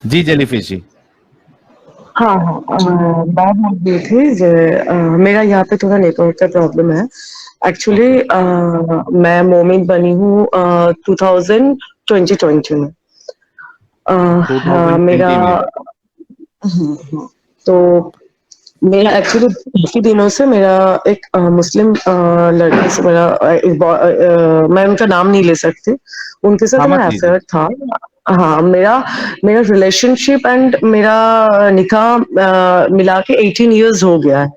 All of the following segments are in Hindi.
जी जेलीफिश। हाँ हाँ, मैं बोल रही थी मेरा यहाँ पे थोड़ा नेटवर्क का प्रॉब्लम है एक्चुअली। ओके। मैं मोमिन बनी हूँ 2020 में। हाँ, मेरा 2020 में। तो मेरा एक्चुअली काफी दिनों से मेरा एक मुस्लिम लड़के से मेरा मैं उनका नाम नहीं ले सकती, उनके साथ हाँ मत मेरा लीजिए। अफेयर था। हाँ, मेरा मेरा रिलेशनशिप एंड मेरा निकाह मिला के 18 इयर्स हो गया है,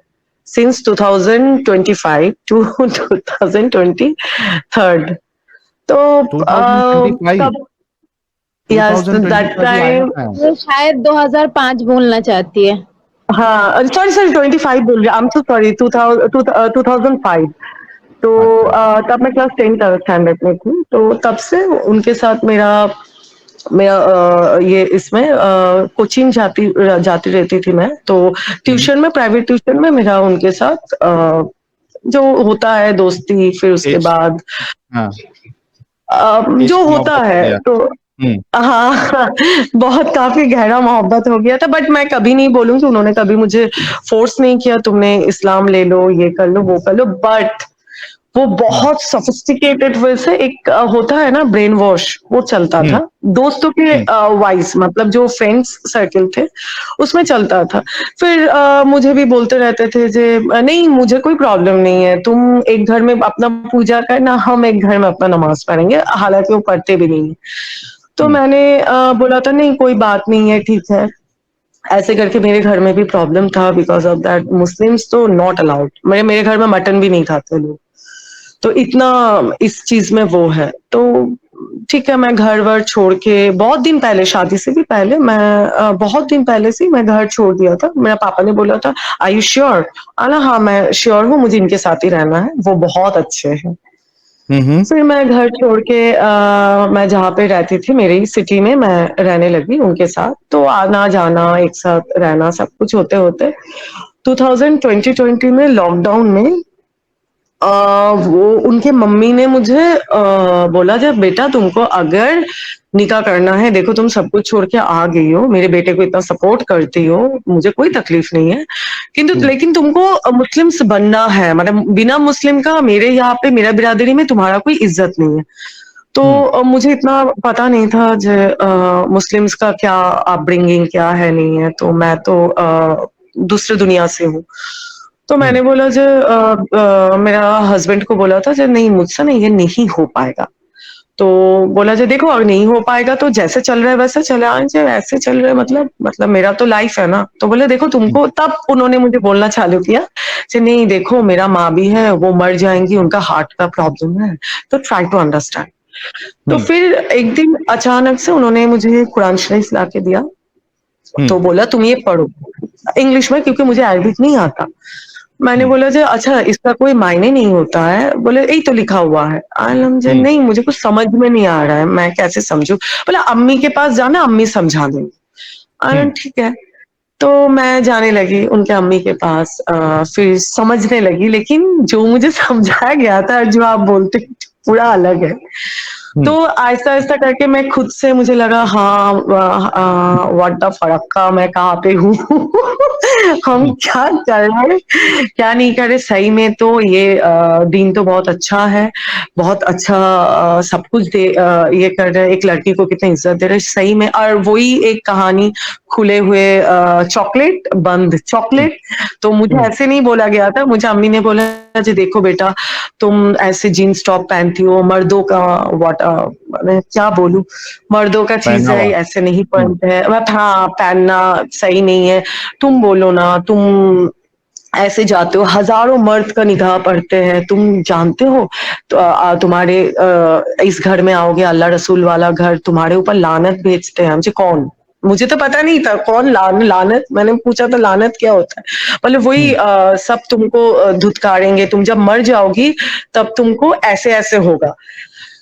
सिंस 2025 टू 2023। तो 2025। तब यस दैट 2025 भी आया टाइम। है। वो शायद 2005 बोलना चाहती है। हाँ, सॉरी सॉरी 25 बोल रही, आई एम सो सॉरी, 2005। तो अच्छा अच्छा। तब मैं क्लास 10 स्टैंडर्ड में थी, तो तब से उनके साथ मेरा मेरा ये इसमें कोचिंग जाती जाती रहती थी मैं, तो हम्म। ट्यूशन में, प्राइवेट ट्यूशन में मेरा उनके साथ जो होता है दोस्ती, फिर उसके इश्क। बाद हाँ। जो इश्क होता मोहब्बत हो है गया। तो हम्म। हाँ बहुत काफी गहरा मोहब्बत हो गया था, बट मैं कभी नहीं बोलूंगी उन्होंने कभी मुझे फोर्स नहीं किया तुमने इस्लाम ले लो, ये कर लो, वो कर लो, बट वो हम्म। बहुत सोफिस्टिकेटेड वे से एक होता है ना ब्रेन वॉश, वो चलता हम्म। था दोस्तों के हम्म। वाइस, मतलब जो फ्रेंड्स सर्कल थे उसमें चलता था। फिर मुझे भी बोलते रहते थे जे नहीं मुझे कोई प्रॉब्लम नहीं है, तुम एक घर में अपना पूजा करना, हम एक घर में अपना नमाज पढ़ेंगे, हालांकि वो पढ़ते भी नहीं है। तो हम्म। मैंने बोला था नहीं कोई बात नहीं है, ठीक है। ऐसे करके मेरे घर में भी प्रॉब्लम था, बिकॉज ऑफ दैट मुस्लिम्स तो नॉट अलाउड, मेरे मेरे घर में मटन भी नहीं खाते लोग, तो इतना इस चीज में वो है। तो ठीक है, मैं घर वर छोड़ के बहुत दिन पहले, शादी से भी पहले मैं बहुत दिन पहले से ही मैं घर छोड़ दिया था। मेरा पापा ने बोला था आई यू श्योर, आना, हाँ मैं श्योर हूँ, मुझे इनके साथ ही रहना है, वो बहुत अच्छे हैं। हम्म। फिर मैं घर छोड़ के मैं जहाँ पे रहती थी मेरी ही सिटी में मैं रहने लगी उनके साथ, तो आना जाना एक साथ रहना सब कुछ होते होते 2020 में लॉकडाउन में वो उनके मम्मी ने मुझे बोला जब बेटा तुमको अगर निकाह करना है, देखो तुम सब कुछ छोड़ के आ गई हो, मेरे बेटे को इतना सपोर्ट करती हो, मुझे कोई तकलीफ नहीं है, किंतु हम्म। लेकिन तुमको मुस्लिम्स बनना है, मतलब बिना मुस्लिम का मेरे यहाँ पे मेरा बिरादरी में तुम्हारा कोई इज्जत नहीं है। तो हम्म। मुझे इतना पता नहीं था जो मुस्लिम्स का क्या अपब्रिंगिंग क्या है नहीं है, तो मैं तो दूसरे दुनिया से हूँ। तो हम्म। मैंने बोला जो मेरा हस्बैंड को बोला था जो नहीं मुझसे नहीं ये नहीं हो पाएगा। तो बोला जो देखो अगर नहीं हो पाएगा तो जैसे चल रहा है वैसे चले आए, जो ऐसे चल रहा है मतलब मेरा तो लाइफ है ना। तो बोले देखो हम्म। तुमको, तब उन्होंने मुझे बोलना चालू किया कि नहीं देखो मेरा माँ भी है, वो मर जाएंगी, उनका हार्ट का प्रॉब्लम है, तो ट्राई टू अंडरस्टैंड। तो हम्म। फिर एक दिन अचानक से उन्होंने मुझे कुरान शरीफ ला के दिया, हम्म। तो बोला तुम ये पढ़ो इंग्लिश में, क्योंकि मुझे अरबिक नहीं आता। मैंने हम्म। बोला जो अच्छा इसका कोई मायने नहीं होता है, बोले यही तो लिखा हुआ है। आलम जो हम्म। नहीं मुझे कुछ समझ में नहीं आ रहा है, मैं कैसे समझूं। बोला अम्मी के पास जाना, अम्मी समझा देंगी। आलम हम्म। ठीक है। तो मैं जाने लगी उनके अम्मी के पास, फिर समझने लगी, लेकिन जो मुझे समझाया गया था और जो आप बोलते हैं, पूरा अलग है। तो हम्म। आहिस्ता आहिस्ता करके मैं खुद से मुझे लगा हाँ व्हाट द फड़क्का, मैं कहाँ पे हूँ हम हम्म। क्या कर रहे क्या नहीं कर रहे। सही में तो ये दीन तो बहुत अच्छा है, बहुत अच्छा सब कुछ ये कर रहे हैं, एक लड़की को कितनी इज्जत दे रहे हैं सही में। और वही एक कहानी, खुले हुए चॉकलेट बंद हम्म। चॉकलेट। तो मुझे हम्म। ऐसे नहीं बोला गया था, मुझे अम्मी ने बोला जी देखो बेटा तुम ऐसे जीन्स टॉप पहनती हो, मर्दों का व्हाट मैं क्या बोलूं, मर्दों का चीज है, पहनावा। ऐसे नहीं हम्म। पहनते हैं, बट हाँ पहनना सही नहीं है। तुम बोलो ना, तुम ऐसे जाते हो, हजारों मर्द का निगाह पड़ते हैं, तुम जानते हो। तो तुम्हारे इस घर में आओगे, अल्लाह रसूल वाला घर, तुम्हारे ऊपर लानत भेजते हैं। मुझे कौन, मुझे तो पता नहीं था कौन लानत, मैंने पूछा था लानत क्या होता है, बोले वही हम्म। सब तुमको धुतकारेंगे, तुम जब मर जाओगी तब तुमको ऐसे ऐसे होगा।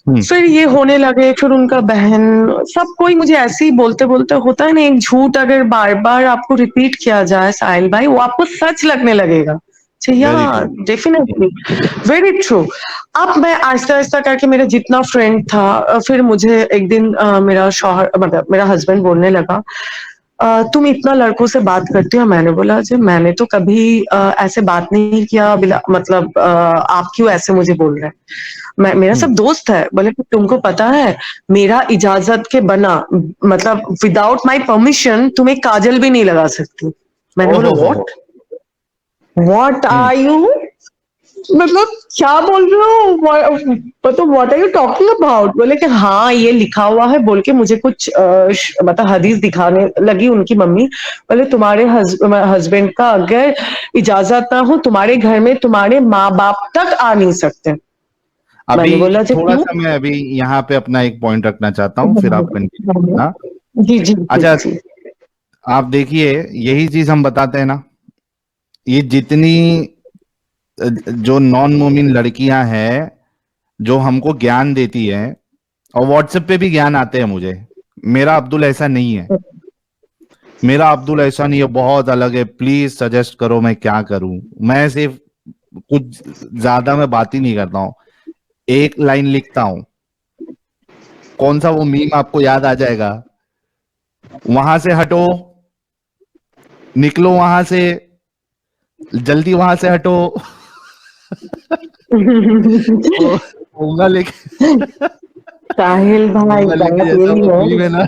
हम्म। फिर ये होने लगे, फिर उनका बहन, सब कोई मुझे ऐसे ही बोलते बोलते, होता है ना एक झूठ अगर बार बार आपको रिपीट किया जाए साहिल भाई, वो आपको सच लगने लगेगा या very true. Definitely, very true. अब मैं आहिस्ता आहिस्ता करके मेरा जितना फ्रेंड था, फिर मुझे एक दिन मेरा शौहर मतलब मेरा हस्बैंड बोलने लगा, तुम इतना लड़कों से बात करती हो। मैंने बोला जी मैंने तो कभी ऐसे बात नहीं किया, मतलब आप क्यों ऐसे मुझे बोल रहे हैं, मैं मेरा सब दोस्त है। बोले कि तुमको पता है मेरा इजाजत के बना, मतलब विदाउट माय परमिशन तुम एक काजल भी नहीं लगा सकती। मैंने बोला ओहो हो। व्हाट आर यू, मतलब क्या बोल रहे हो, मतलब what are you talking about. बोले कि हाँ ये लिखा हुआ है, बोल के मुझे कुछ मतलब हदीस दिखाने लगी उनकी मम्मी। बोले तुम्हारे हस्बैंड का अगर इजाजत ना हो तुम्हारे घर में तुम्हारे माँ बाप तक आ नहीं सकते। अभी मैंने बोला जी थोड़ा क्यों। सा मैं अभी यहाँ पे अपना एक पॉइंट रखना चाहता हूँ, फिर आप कंटिन्यू करना। जी जी जी अच्छा, जी। आप देखिए, यही चीज हम बताते हैं ना, ये जितनी जो नॉन मोमिन लड़कियां हैं जो हमको ज्ञान देती है, और व्हाट्सएप पे भी ज्ञान आते हैं मुझे, मेरा अब्दुल ऐसा नहीं है, मेरा अब्दुल ऐसा नहीं है, बहुत अलग है, प्लीज सजेस्ट करो मैं क्या करूं। मैं सिर्फ कुछ ज्यादा मैं बात ही नहीं करता हूं, एक लाइन लिखता हूं। कौन सा वो मीम आपको याद आ जाएगा, वहां से हटो, निकलो वहां से, जल्दी वहां से हटो। वो होगा लेकिन साहिल भाई होगा लेकिन बात ऐसा यही वो है। मीम है ना,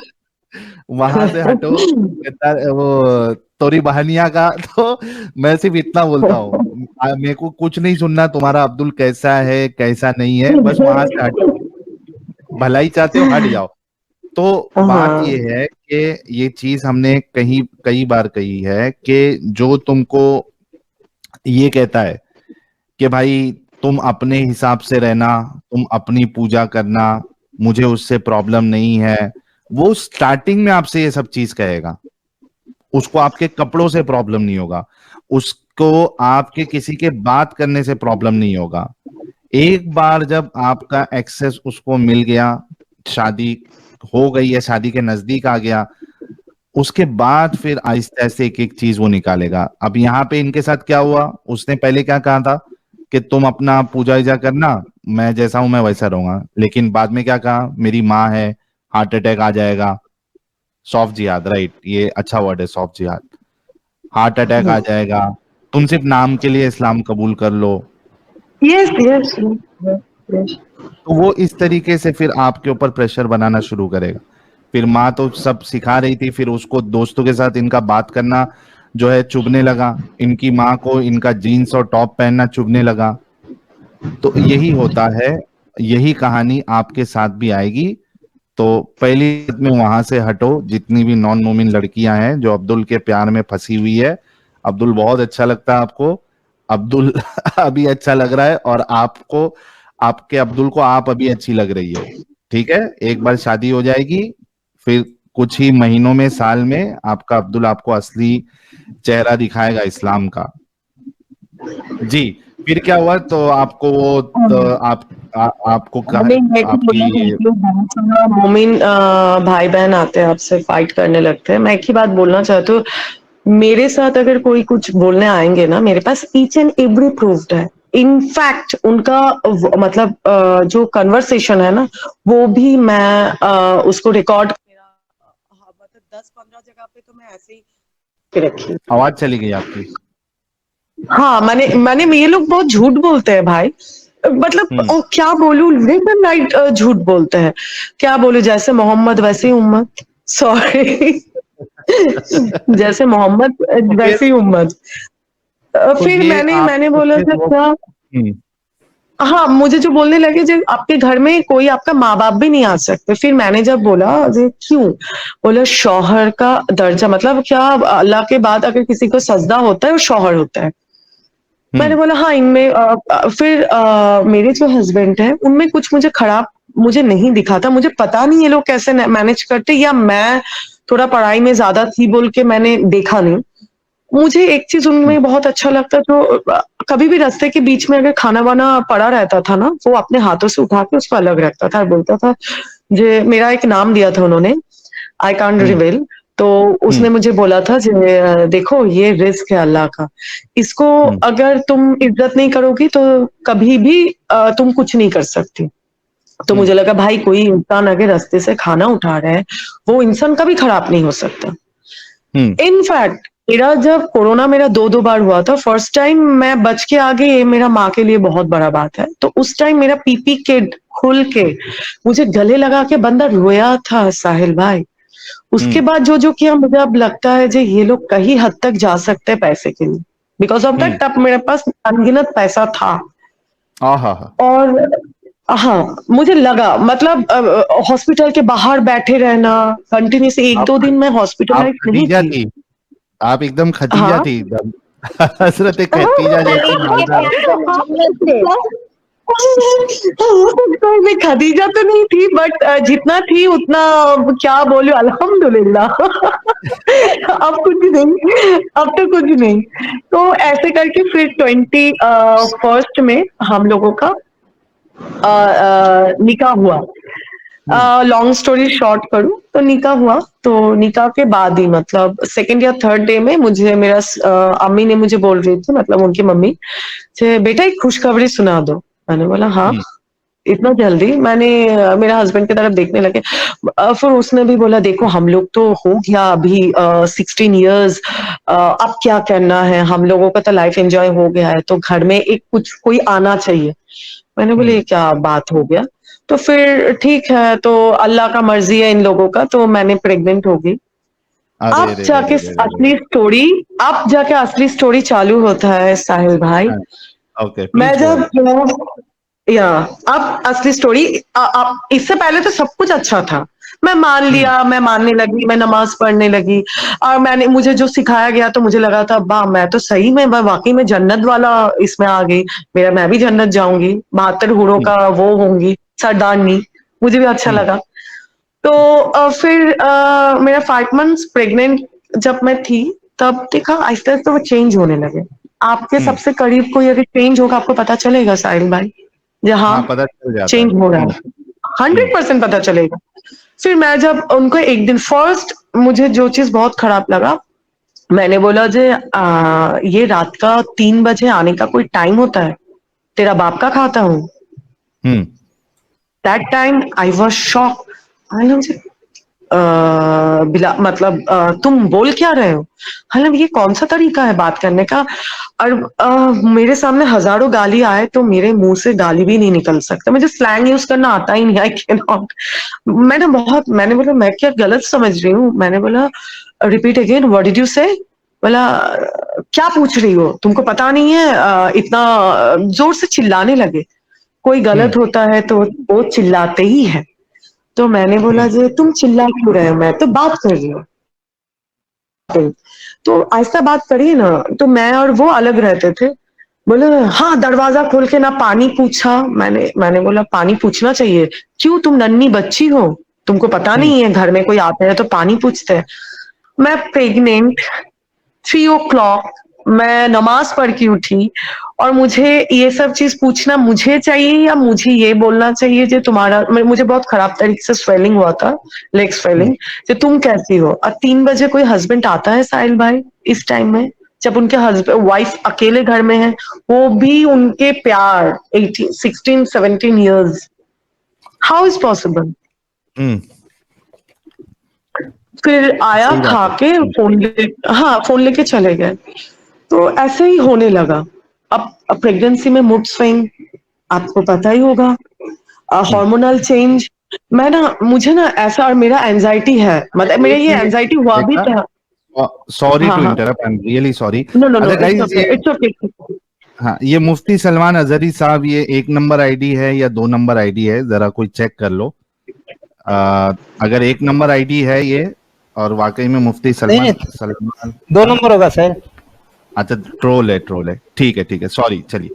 वहां से हटो, कहता है वो तोरी बहनिया का। तो मैं सिर्फ इतना बोलता हूँ, मेरे को कुछ नहीं सुनना तुम्हारा अब्दुल कैसा है कैसा नहीं है, बस वहां से हटो, भलाई चाहते हो हट जाओ। तो बात हाँ। ये है कि ये चीज हमने कहीं कई बार कही है कि जो तुमको ये कहता है कि भाई तुम अपने हिसाब से रहना, तुम अपनी पूजा करना, मुझे उससे प्रॉब्लम नहीं है, वो स्टार्टिंग में आपसे ये सब चीज कहेगा। उसको आपके कपड़ों से प्रॉब्लम नहीं होगा, उसको आपके किसी के बात करने से प्रॉब्लम नहीं होगा। एक बार जब आपका एक्सेस उसको मिल गया, शादी हो गई है, शादी के नजदीक आ गया, उसके बाद फिर आहिस्ते आहिस्ते एक एक चीज वो निकालेगा। अब यहाँ पे इनके साथ क्या हुआ, उसने पहले क्या कहा था कि तुम अपना पूजा वूजा करना, मैं जैसा हूं मैं वैसा रहूंगा, लेकिन बाद में क्या कहा, मेरी माँ है, हार्ट अटैक आ जाएगा, सॉफ्ट जिहाद, राइट, ये अच्छा वर्ड है, सॉफ्ट जिहाद, हार्ट अटैक आ जाएगा, तुम सिर्फ नाम के लिए इस्लाम कबूल कर लो। Yes yes yes. तो वो इस तरीके से फिर आपके ऊपर प्रेशर बनाना शुरू करेगा। फिर माँ तो सब सिखा रही थी, फिर उसको दोस्तों के साथ इनका बात करना जो है चुभने लगा, इनकी माँ को इनका जीन्स और टॉप पहनना चुभने लगा। तो यही होता है, यही कहानी आपके साथ भी आएगी। तो पहली बात में वहां से हटो, जितनी भी नॉन मोमिन लड़कियां हैं जो अब्दुल के प्यार में फंसी हुई है। अब्दुल बहुत अच्छा लगता है आपको, अब्दुल अभी अच्छा लग रहा है, और आपको, आपके अब्दुल को आप अभी अच्छी लग रही हो, ठीक है। एक बार शादी हो जाएगी, फिर कुछ ही महीनों में, साल में, आपका अब्दुल आपको असली चेहरा दिखाएगा इस्लाम का। जी, फिर क्या हुआ, तो आपको वो तो आपको मैंने ये भी आपकी बोला कि एक लोग बहुत सारा मोमिन भाई बहन आते हैं आपसे फाइट करने लगते हैं। मैं एक ही बात बोलना चाहती हूँ, मेरे साथ अगर कोई कुछ बोलने आएंगे ना, मेरे पास ईच एंड एवरी प्रूफ्ड है। इनफैक्ट उनका मतलब जो कन्वर्सेशन है ना, वो भी मैं उसको रिकॉर्ड मेरा मतलब 10-15 जगह पे तो मैं ऐसे ही रखी। आवाज चली गई आपकी। हाँ मैंने ये लोग बहुत झूठ बोलते हैं भाई, मतलब हम्म। क्या बोलूं, लेफ्ट एंड राइट झूठ बोलते हैं। क्या बोलूं, जैसे मोहम्मद वैसे ही उम्मत, सॉरी जैसे मोहम्मद तो फिर वैसे ही उम्मत। तो फिर ये मैंने आप मैंने तो बोला फिर था वो क्या, हाँ मुझे जो बोलने लगे जब आपके घर में कोई आपका माँ बाप भी नहीं आ सकते। फिर मैंने जब बोला अरे क्यों, बोला शौहर का दर्जा, मतलब क्या अल्लाह के बाद अगर किसी को सजदा होता है वो शौहर होता है। मैंने हम्म बोला हाँ इनमें फिर मेरे जो हस्बैंड है उनमें कुछ मुझे खराब मुझे नहीं दिखा था। मुझे पता नहीं ये लोग कैसे मैनेज करते, या मैं थोड़ा पढ़ाई में ज्यादा थी बोल के मैंने देखा नहीं। मुझे एक चीज हम्म उनमें बहुत अच्छा लगता, जो कभी भी रास्ते के बीच में अगर खाना वाना पड़ा रहता था ना, वो अपने हाथों से उठा के उसको अलग रखता था, बोलता था, जो मेरा एक नाम दिया था उन्होंने, आई कांट हम्म रिवील, तो उसने मुझे बोला था जे देखो ये रिस्क है अल्लाह का, इसको अगर तुम इज्जत नहीं करोगी तो कभी भी तुम कुछ नहीं कर सकती। तो मुझे लगा भाई कोई इंसान अगर रास्ते से खाना उठा रहा है, वो इंसान कभी खराब नहीं हो सकता। इनफैक्ट मेरा जब कोरोना मेरा 2 बार हुआ था, फर्स्ट टाइम मैं बच के आ गई, ये मेरा माँ के लिए बहुत बड़ा बात है। तो उस टाइम मेरा पीपी किट खुल के मुझे गले लगा के बंदा रोया था साहिल भाई। उसके बाद जो जो किया, मुझे अब लगता है जो ये लोग कहीं हद तक जा सकते हैं पैसे के लिए, बिकॉज ऑफ दैट तब मेरे पास अनगिनत पैसा था। और हाँ, मुझे लगा मतलब हॉस्पिटल के बाहर बैठे रहना कंटिन्यूस 1-2 दिन मैं हॉस्पिटलाइज नहीं थी। आप एकदम खदीजा थी, एकदम हजरत खदीजा जैसी मालदार। मैं खदीजा तो नहीं थी, बट जितना थी उतना क्या बोलूं, अल्हम्दुलिल्लाह। अब कुछ नहीं, अब तो कुछ नहीं। तो ऐसे करके फिर 21st में हम लोगों का निकाह हुआ। लॉन्ग स्टोरी शॉर्ट करूं तो निकाह हुआ, तो निकाह के बाद ही मतलब 2nd या 3rd डे में मुझे मेरा अम्मी ने मुझे बोल रही थी, मतलब उनकी मम्मी, बेटा एक खुशखबरी सुना दो। मैंने बोला हाँ, इतना जल्दी? मैंने मेरा हस्बैंड की तरफ देखने लगे। फिर उसने भी बोला देखो हम लोग तो हो गया अभी 16 इयर्स, अब क्या करना है, हम लोगों का तो लाइफ एंजॉय हो गया है, तो घर में एक कुछ कोई आना चाहिए। मैंने बोले ये क्या बात हो गया? तो फिर ठीक है, तो अल्लाह का मर्जी है इन लोगों का, तो मैंने प्रेग्नेंट हो गई। अब जाके असली स्टोरी, अब जाके असली स्टोरी चालू होता है साहिल भाई। मैं जब या अब असली स्टोरी, इससे पहले तो सब कुछ अच्छा था। मैं मान लिया, मैं मानने लगी, मैं नमाज पढ़ने लगी, और मैंने मुझे जो सिखाया गया तो मुझे लगा था वाह मैं तो सही में वाकई में जन्नत वाला इसमें आ गई, मेरा मैं भी जन्नत जाऊंगी, 72 हूरों का वो होंगी सरदारनी, मुझे भी अच्छा लगा। तो फिर मेरा 5 मंथ्स प्रेग्नेंट जब मैं थी, तब देखा आहिस्ता आहिस्ता वो चेंज होने लगे। आपके सबसे करीब कोई अगर चेंज होगा आपको पता चलेगा साहिल भाई, जहाँ पता चल जाता चेंज हो रहा है 100% पता चलेगा। फिर मैं जब उनको एक दिन फर्स्ट, मुझे जो चीज बहुत खराब लगा, मैंने बोला जे ये रात का 3 बजे आने का कोई टाइम होता है? तेरा बाप का खाता हूँ। That time I was shock. मतलब तुम बोल क्या रहे हो? मतलब ये कौन सा तरीका है बात करने का? और मेरे सामने हजारों गाली आए तो मेरे मुंह से गाली भी नहीं निकल सकता, मुझे स्लैंग यूज करना आता ही नहीं, आई कैन नॉट। मैंने बोला मैं क्या गलत समझ रही हूँ? मैंने बोला repeat again, what did you से? बोला क्या पूछ रही हो, तुमको पता नहीं है? इतना जोर से चिल्लाने लगे। कोई गलत होता है तो वो चिल्लाते ही है। तो मैंने बोला जे तुम चिल्ला क्यों रहे हो, मैं तो बात कर रही हूँ। तो ऐसा बात करिए ना। तो मैं और वो अलग रहते थे। बोले हाँ, दरवाजा खोल के ना पानी पूछा। मैंने बोला पानी पूछना चाहिए, क्यों? तुम नन्ही बच्ची हो, तुमको पता नहीं है घर में कोई आता है तो पानी पूछते हैं? मैं प्रेग्नेंट, 3 o'clock, मैं नमाज पढ़ के उठी, और मुझे ये सब चीज पूछना मुझे चाहिए या मुझे ये बोलना चाहिए जो तुम्हारा, मुझे बहुत खराब तरीके से स्वेलिंग हुआ था, लेग स्वेलिंग, जो तुम कैसी हो? और 3 बजे कोई हस्बैंड आता है साहिल भाई इस टाइम में, जब उनके हस्बैंड वाइफ अकेले घर में है, वो भी उनके प्यार 16-17 ईयर्स, हाउ इज पॉसिबल? फिर आया, खा के फोन लेके चले गए। तो ऐसे ही होने लगा। अब प्रेगनेंसी में मूड स्विंग आपको पता ही होगा, हार्मोनल चेंज। मुझे ना ऐसा, और मेरा एंजाइटी है, मतलब मेरे ये एंजाइटी हुआ भी था। Sorry to interrupt, I am really sorry. No, it's okay. हाँ, ये मुफ्ती सलमान अजहरी साहब, ये 1 नंबर आईडी है या 2 नंबर आईडी है, जरा कोई चेक कर लो। अगर 1 नंबर आईडी है ये, और वाकई में मुफ्ती सलमान 2 नंबर होगा सर। अच्छा, ट्रोल है, ठीक है, सॉरी, चलिए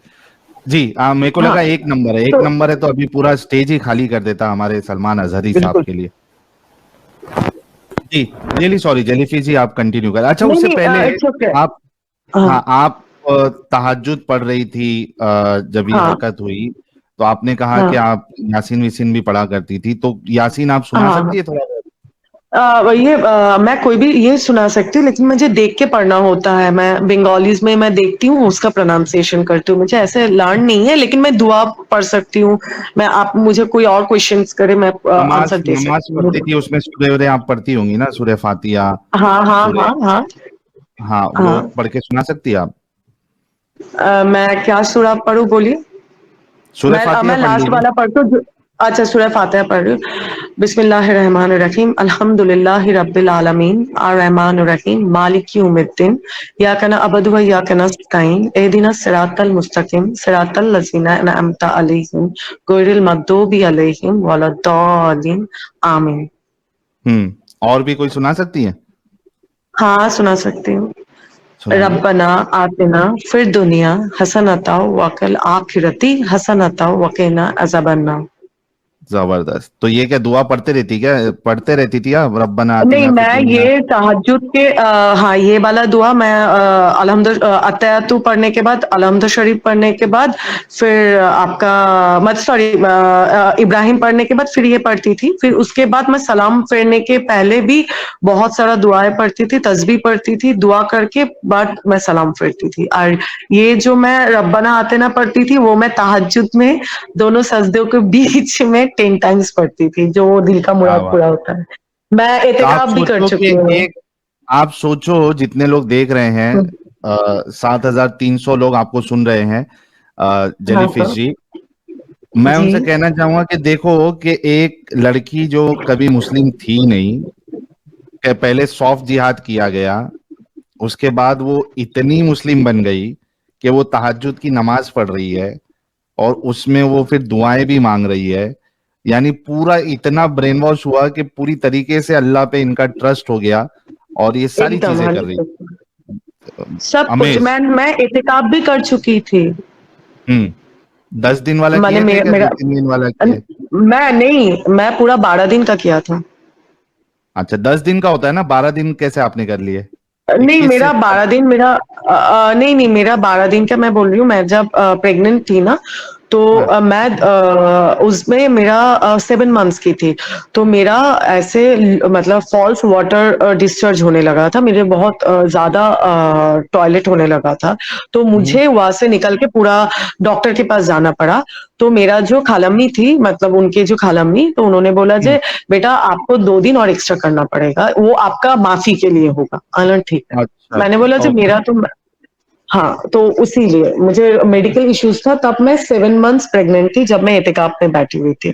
जी। मेरे को लगा 1 नंबर है, 1 नंबर है तो अभी पूरा स्टेज ही खाली कर देता हमारे सलमान अजहरी साहब के लिए। जी, रियली सॉरी जेलीफिश जी, आप कंटिन्यू करें। अच्छा, उससे पहले आप तहज्जुद पढ़ रही थी जब ये हरकत हुई, तो आपने कहा कि आप यासीन भी पढ़ा करती थी, तो यासीन आप सुना सकती है थोड़ा? मैं कोई भी ये सुना सकती हूँ, लेकिन मुझे देख के पढ़ना होता है। मैं बंगालीज में मैं देखती हूँ, उसका प्रोनाउंसिएशन करती हूँ। मुझे ऐसे लर्न नहीं है, लेकिन मैं दुआ पढ़ सकती हूँ। मैं आप मुझे कोई और क्वेश्चंस करे, मैं नमाज आंसर दे नमाज सकती हूँ। पढ़ती थी, उसमें सूर्य उदय आप पढ़ती होंगी ना, सूर्य फातिहा, हाँ हाँ सूर्य, हाँ हाँ हाँ वो हाँ। पढ़ के सुना सकती है आप? मैं क्या सूरा पढ़ूं, बोलिए। सूर्य फातिहा मैं पढ़ लास्ट लीजिए। वाला पढ़ती हूँ अच्छा, सूरह फातिहा पढ़ रही हूँ। बिस्मिल्लाहिर्रहमानिर्रहीम, अल्हम्दुलिल्लाहि रब्बिल आलमीन, अर्रहमानिर्रहीम, मालिकि यौमिद्दीन, इय्याका नअबुदु व इय्याका नस्तईन, इहदिनस सिरातल मुस्तकीम, सिरातल लज़ीना अनअमता अलैहिम, गैरिल मग़दूबि अलैहिम वलद्दालिन, आमीन। और भी कोई सुना सकती है? हाँ, सुना सकती हूँ। सुनाइए। रब्बना आतिना फिर दुनिया हसनता वकिल आखिरती हसनता वकीना अज़ाबन्नार। जबरदस्त। तो ये क्या दुआ पढ़ते रहती थी आप, रब्बना नहीं, आतिना फिद मैं दुनिया? ये तहज्जुद के हाँ, ये वाला दुआ मैं अत्तहय्युत पढ़ने के बाद, अलहम्द शरीफ पढ़ने के बाद, फिर आपका मत सॉरी इब्राहिम पढ़ने के बाद फिर ये पढ़ती थी। फिर उसके बाद मैं सलाम फेरने के पहले भी बहुत सारा दुआएं पढ़ती थी, तस्बीह पढ़ती थी, दुआ करके बाद मैं सलाम फेरती थी। और ये जो मैं रब्बना आतिना पढ़ती थी, वो मैं तहज्जुद में दोनों सजदों के बीच में 10 टाइम्स पढ़ती थी, जो दिल का क्या मुराद बात। पूरा होता है। मैं तो आप एहतिकाफ भी कर सोचो कि चुकी हूँ। एक, आप सोचो जितने लोग देख रहे हैं, 7,300 लोग आपको सुन रहे हैं, हाँ जेलीफिश हाँ जी, मैं जी। उनसे कहना चाहूंगा कि देखो कि एक लड़की जो कभी मुस्लिम थी नहीं, कि पहले सौफ जिहाद किया गया, उसके बाद वो इतनी मुस्लिम बन गई कि वो तहज्जुद की नमाज पढ़ रही है, और उसमें वो फिर दुआएं भी मांग रही है। यानी पूरा इतना ब्रेन वॉश हुआ कि पूरी तरीके से अल्लाह पे इनका ट्रस्ट हो गया, और ये सारी एकदम चीजें कर रही। 100%। सब कुछ अमेज। मैं एहतिकाफ भी कर चुकी थी। 10 दिन वाला मैंने किए थे मेरा, क्या, दो मेरा तीन दिन वाला किए? मैं नहीं, मैं पूरा 12 दिन का किया था। अच्छा, 10 दिन का होता है ना, 12 दिन कैसे आपने कर लिए? नहीं, 21 से मेरा 12 दिन नहीं नहीं, मेरा 12 दिन का मैं बोल रही हूँ। मैं जब प्रेग्नेंट थी ना, तो हाँ। मैं उसमें मेरा 7 मंथ्स की थी। तो मेरा ऐसे मतलब फॉल्स वाटर डिस्चार्ज होने लगा था, मेरे बहुत ज्यादा टॉयलेट होने लगा था। तो हम्म। मुझे वहां से निकल के पूरा डॉक्टर के पास जाना पड़ा। तो मेरा जो खालम्मी थी, मतलब उनके जो खालम्मी, तो उन्होंने बोला जे हम्म। बेटा आपको 2 दिन और एक्स्ट्रा करना पड़ेगा, वो आपका माफी के लिए होगा। ठीक है। अच्छा मैंने अच्छा, बोला जब ओके। मेरा तो हाँ, तो उसीलिए मुझे मेडिकल इश्यूज था, तब मैं 7 मंथ्स प्रेग्नेंट थी जब मैं एहतिकाफ में बैठी हुई थी।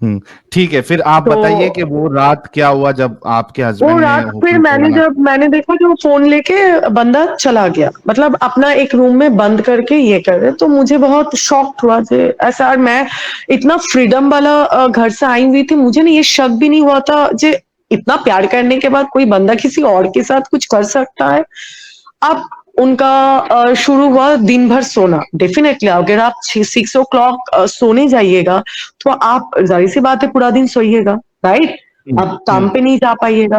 हम्म। ठीक है, फिर आप तो बताइए कि वो रात क्या हुआ जब आपके वो हस्बैंड ने रात फिर हुक्म मैंने सुनाना? जब मैंने देखा कि वो फोन लेके बंदा चला गया, मतलब अपना एक रूम में बंद करके ये कर रहे, तो मुझे बहुत शॉक हुआ जे ऐसा। और मैं इतना फ्रीडम वाला घर से आई हुई थी, मुझे ना ये शक भी नहीं हुआ था जे इतना प्यार करने के बाद कोई बंदा किसी और के साथ कुछ कर सकता है। अब उनका शुरू हुआ दिन भर सोना। डेफिनेटली अगर आप 6 o'clock सोने जाइएगा, तो आप जाहिर सी बात है पूरा दिन सोइएगा, राइट। हम्म। अब काम हम्म। पे नहीं जा पाइएगा।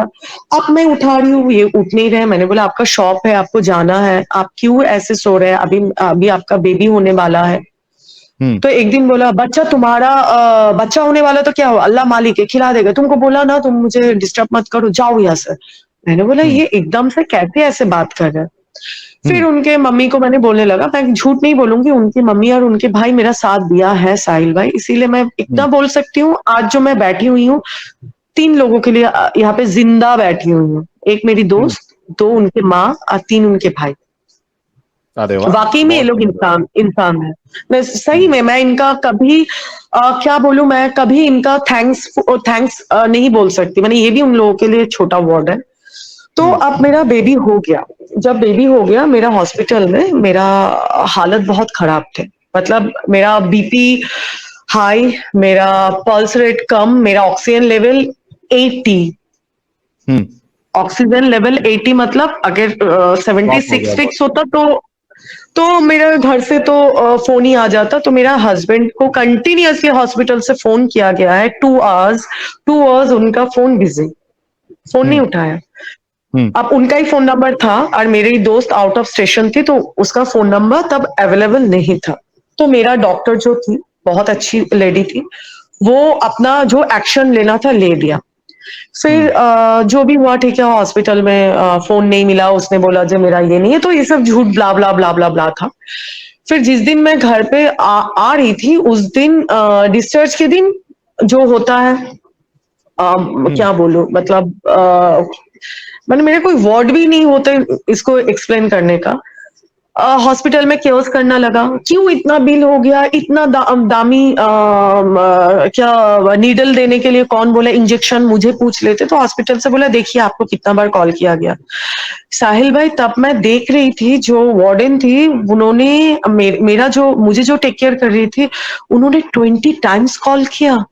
अब मैं उठा रही हूँ, ये उठ नहीं रहे। मैंने बोला आपका शॉप है, आपको जाना है, आप क्यों ऐसे सो रहे हैं, अभी अभी आपका बेबी होने वाला है। हम्म। तो एक दिन बोला बच्चा तुम्हारा बच्चा होने वाला तो क्या हो, अल्लाह मालिक है, खिला देगा। तुमको बोला ना, तुम मुझे डिस्टर्ब मत करो, जाओ यहाँ से। मैंने बोला हम्म। ये एकदम से कैसे ऐसे बात कर रहे हैं। फिर हम्म। उनके मम्मी को मैंने बोलने लगा, मैं झूठ नहीं बोलूंगी, उनकी मम्मी और उनके भाई मेरा साथ दिया है साहिल भाई, इसीलिए मैं इतना हम्म। बोल सकती हूँ। आज जो मैं बैठी हुई हूँ, 3 लोगों के लिए यहाँ पे जिंदा बैठी हुई हूँ। एक मेरी हम्म। दोस्त, 2 उनके माँ और 3 उनके भाई। अरे वाह, वाकई में ये बहुत लोग सुंदर। इंसान इंसान है। मैं सही हम्म। में, मैं इनका कभी क्या बोलूं, मैं कभी इनका थैंक्स थैंक्स नहीं बोल सकती। मैंने ये भी उन लोगों के लिए छोटा वर्ड है। तो हम्म। अब मेरा बेबी हो गया। जब बेबी हो गया, मेरा हॉस्पिटल में मेरा हालत बहुत खराब थे। मतलब मेरा बीपी हाई, मेरा पल्स रेट कम, मेरा ऑक्सीजन लेवल 80। हम्म। ऑक्सीजन लेवल 80 मतलब अगर शॉक हो 76 गया बहुत। फिक्स होता तो मेरे घर से तो फोन ही आ जाता। तो मेरा हस्बैंड को कंटिन्यूअसली हॉस्पिटल से फोन किया गया है, 2 आवर्स, 2 आवर्स उनका फोन बिजी, फोन नहीं हम्म। उठाया। हम्म। अब उनका ही फोन नंबर था और मेरी दोस्त आउट ऑफ स्टेशन थी, तो उसका फोन नंबर तब अवेलेबल नहीं था। तो मेरा डॉक्टर जो थी, बहुत अच्छी लेडी थी, वो अपना जो एक्शन लेना था ले लिया। फिर जो भी हुआ ठीक है, हॉस्पिटल में फोन नहीं मिला, उसने बोला जो मेरा ये नहीं है, तो ये सब झूठ ब्ला ब्ला ब्ला ब्ला ब्ला था। फिर जिस दिन मैं घर पे आ रही थी, उस दिन डिस्चार्ज के दिन जो होता है, क्या बोलूं, मतलब मैंने, मेरे कोई वर्ड भी नहीं होते इसको एक्सप्लेन करने का। हॉस्पिटल में केओस करना लगा, क्यों इतना बिल हो गया, इतना दामी क्या नीडल देने के लिए कौन बोला, इंजेक्शन मुझे पूछ लेते। तो हॉस्पिटल से बोला देखिए आपको कितना बार कॉल किया गया। साहिल भाई तब मैं देख रही थी, जो वार्डन थी उन्होंने मेरा जो, मुझे जो टेक केयर कर रही थी, उन्होंने 20 टाइम्स कॉल किया।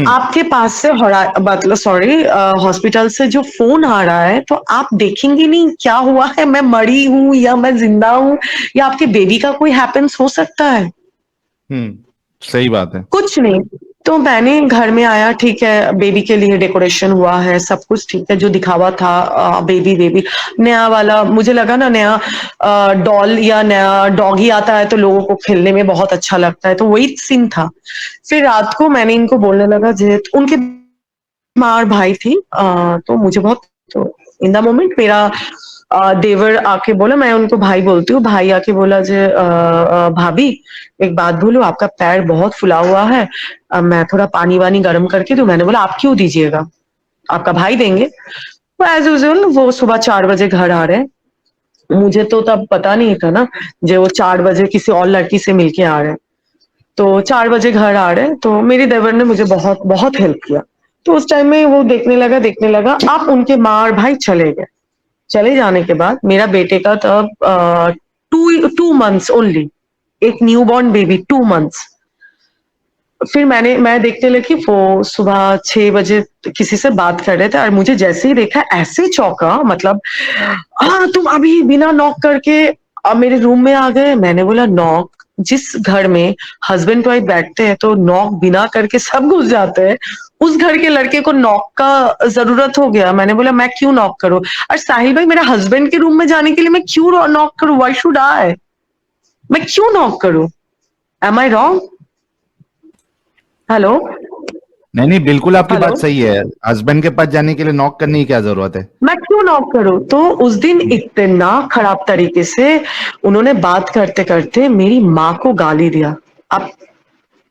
आपके पास से मतलब सॉरी, हॉस्पिटल से जो फोन आ रहा है, तो आप देखेंगे नहीं क्या हुआ है, मैं मरी हूं या मैं जिंदा हूं, या आपके बेबी का कोई हैपेंस हो सकता है। सही बात है। कुछ नहीं। तो मैंने घर में आया, ठीक है, बेबी के लिए डेकोरेशन हुआ है, सब कुछ ठीक है, जो दिखावा था, बेबी नया वाला, मुझे लगा ना नया डॉल या नया डॉगी आता है तो लोगों को खेलने में बहुत अच्छा लगता है, तो वही सीन था। फिर रात को मैंने इनको बोलने लगा, जेठ उनके माँ और भाई थी, तो मुझे बहुत, तो इन द मोमेंट मेरा देवर आके बोला, मैं उनको भाई बोलती हूँ, भाई आके बोला जे भाभी एक बात बोलूं, आपका पैर बहुत फुला हुआ है, मैं थोड़ा पानी वानी गर्म करके दूं। मैंने बोला आप क्यों दीजिएगा, आपका भाई देंगे। तो एज यूजुअल वो सुबह 4 बजे घर आ रहे हैं, मुझे तो तब पता नहीं था ना, जो वो 4 बजे किसी और लड़की से मिलके आ रहे हैं। तो 4 बजे घर आ रहे हैं, तो मेरे देवर ने मुझे बहुत बहुत हेल्प किया। तो उस टाइम में वो देखने लगा, आप उनके माँ और भाई चले गए। चले जाने के बाद मेरा बेटे का तब 2 मंथ्स ओनली, एक न्यू बॉर्न बेबी, 2 मंथ्स। फिर मैं देखने लगी, वो सुबह 6 बजे किसी से बात कर रहे थे, और मुझे जैसे ही देखा ऐसे चौंका, मतलब हाँ तुम अभी बिना नॉक करके मेरे रूम में आ गए। मैंने बोला नॉक, जिस घर में हस्बैंड वाइफ बैठते हैं तो नॉक बिना करके सब घुस जाते हैं, उस घर के लड़के को नॉक का जरूरत हो गया। मैंने बोला मैं क्यों नॉक करूं, और साहिल भाई मेरा हस्बैंड के रूम में जाने के लिए मैं क्यों नॉक करूं, व्हाई शुड आई, मैं क्यों नॉक करूं, एम आई रॉन्ग? हेलो नहीं बिल्कुल आपकी हेलो, बात सही है, हस्बैंड के पास जाने के लिए नॉक करने की क्या जरूरत है। मैं क्यों नॉक करूं? तो उस दिन इतना खराब तरीके से उन्होंने बात करते करते मेरी माँ को गाली दिया। अब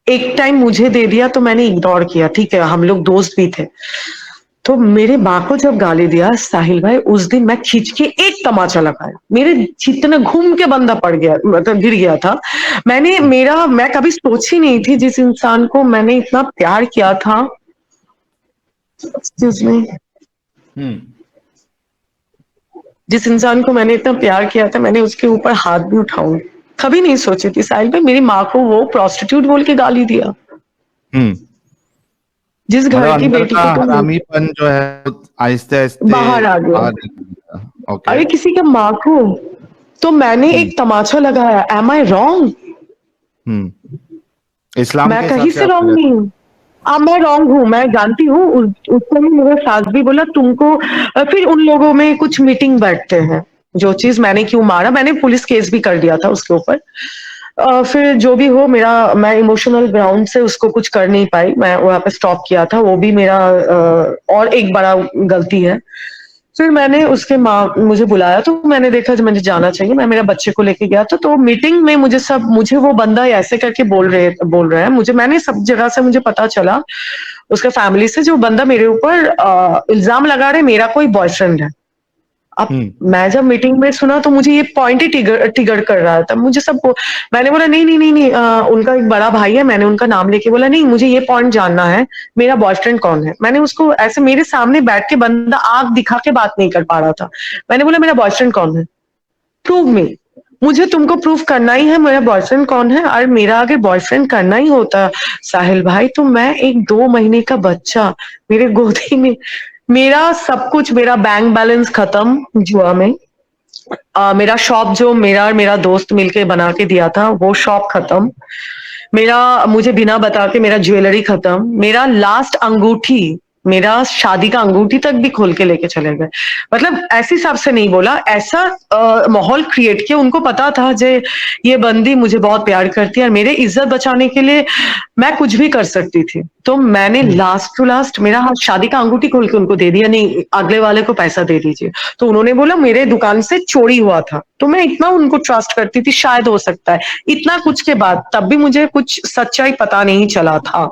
एक टाइम मुझे दे दिया तो मैंने इग्नोर किया, ठीक है, हम लोग दोस्त भी थे। तो मेरे माँ को जब गाली दिया साहिल भाई, उस दिन मैं खींच के एक तमाचा लगाया, मेरे जितना घूम के बंदा पड़ गया, मतलब गिर गया था। मैं कभी सोची नहीं थी, जिस इंसान को मैंने इतना प्यार किया था, एक्सक्यूज मी, जिस इंसान को मैंने इतना प्यार किया था, मैंने उसके ऊपर हाथ भी उठाऊंगी कभी नहीं सोची थी। साहिल भाई मेरी माँ को वो प्रोस्टिट्यूट बोल के गाली दिया, जिस मतलब घर की अंदर बेटी का को तुम हरामीपन जो है आहिस्ते आहिस्ते बाहर आ गया। बाहर निकल गया। ओके। अरे किसी के माँ को, तो मैंने एक तमाचा लगाया, एम आई रॉन्ग? इस्लाम के मैं हिसाब कहीं से से आप रॉन्ग नहीं हूँ। अब मैं रॉन्ग हूँ, मैं जानती हूँ। उस समय मेरे सास भी बोला तुमको, फिर उन लोगों में कुछ मीटिंग बैठते हैं, जो चीज मैंने क्यों मारा, मैंने पुलिस केस भी कर दिया था उसके ऊपर। फिर जो भी हो, मैं इमोशनल ग्राउंड से उसको कुछ कर नहीं पाई, मैं वहां पे स्टॉप किया था, वो भी मेरा और एक बड़ा गलती है। फिर मैंने उसके माँ मुझे बुलाया, तो मैंने देखा जो मुझे जाना चाहिए, मैं मेरा बच्चे को लेके गया था। तो मीटिंग में मुझे वो बंदा ऐसे करके बोल रहा है, मैंने सब जगह से मुझे पता चला, उसका फैमिली से, जो बंदा मेरे ऊपर इल्जाम लगा रहे मेरा कोई बॉयफ्रेंड है। अब मैं जब मीटिंग में सुना तो मुझे ये पॉइंट ही टिगर कर रहा था, मुझे सब मैंने बोला नहीं नहीं नहीं नहीं, उनका एक बड़ा भाई है, मैंने उनका नाम लेके बोला नहीं, मुझे ये पॉइंट जानना है, मेरा बॉयफ्रेंड कौन है। मैंने उसको ऐसे मेरे सामने बैठ के, बंदा आंख दिखा के बात नहीं कर पा रहा था, मैंने बोला मेरा बॉयफ्रेंड कौन है, प्रूव मी, मुझे तुमको प्रूफ करना ही है मेरा बॉयफ्रेंड कौन है। और मेरा अगर बॉयफ्रेंड करना ही होता साहिल भाई, तो मैं एक 2 महीने का बच्चा मेरे गोदी में, मेरा सब कुछ, मेरा बैंक बैलेंस खत्म जुआ में, मेरा शॉप जो मेरा और मेरा दोस्त मिलके बना के दिया था वो शॉप खत्म, मेरा, मुझे बिना बता के मेरा ज्वेलरी खत्म, मेरा लास्ट अंगूठी मेरा शादी का अंगूठी तक भी खोल के लेके चले गए। मतलब ऐसे हिसाब से नहीं बोला, ऐसा माहौल क्रिएट किया। उनको पता था जे ये बंदी मुझे बहुत प्यार करती है और मेरे इज्जत बचाने के लिए मैं कुछ भी कर सकती थी। तो मैंने लास्ट टू लास्ट मेरा शादी का अंगूठी खोल के उनको दे दिया, नहीं अगले वाले को पैसा दे दीजिए। तो उन्होंने बोला मेरे दुकान से चोरी हुआ था। तो मैं इतना उनको ट्रस्ट करती थी, शायद हो सकता है। इतना कुछ के बाद तब भी मुझे कुछ सच्चाई पता नहीं चला था।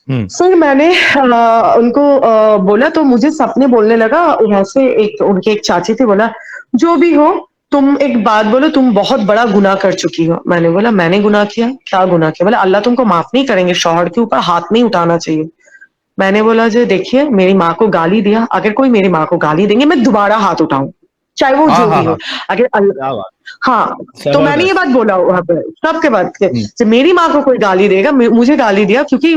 फिर मैंने उनको बोला, तो मुझे सपने बोलने लगा। वहां से उनके एक चाची थे, बोला जो भी हो तुम एक बात बोलो, तुम बहुत बड़ा गुनाह कर चुकी हो। मैंने बोला मैंने गुनाह किया? क्या गुनाह किया? बोला अल्लाह तुमको माफ नहीं करेंगे, शौहर के ऊपर हाथ नहीं उठाना चाहिए। मैंने बोला जो देखिए मेरी माँ को गाली दिया, अगर कोई मेरी माँ को गाली देंगे मैं दोबारा हाथ उठाऊं, चाहे वो जो भी हो। अगर हाँ, तो मैंने ये बात बोला वहां पर सबके बात के, जब मेरी माँ को कोई गाली देगा, मुझे गाली दिया क्योंकि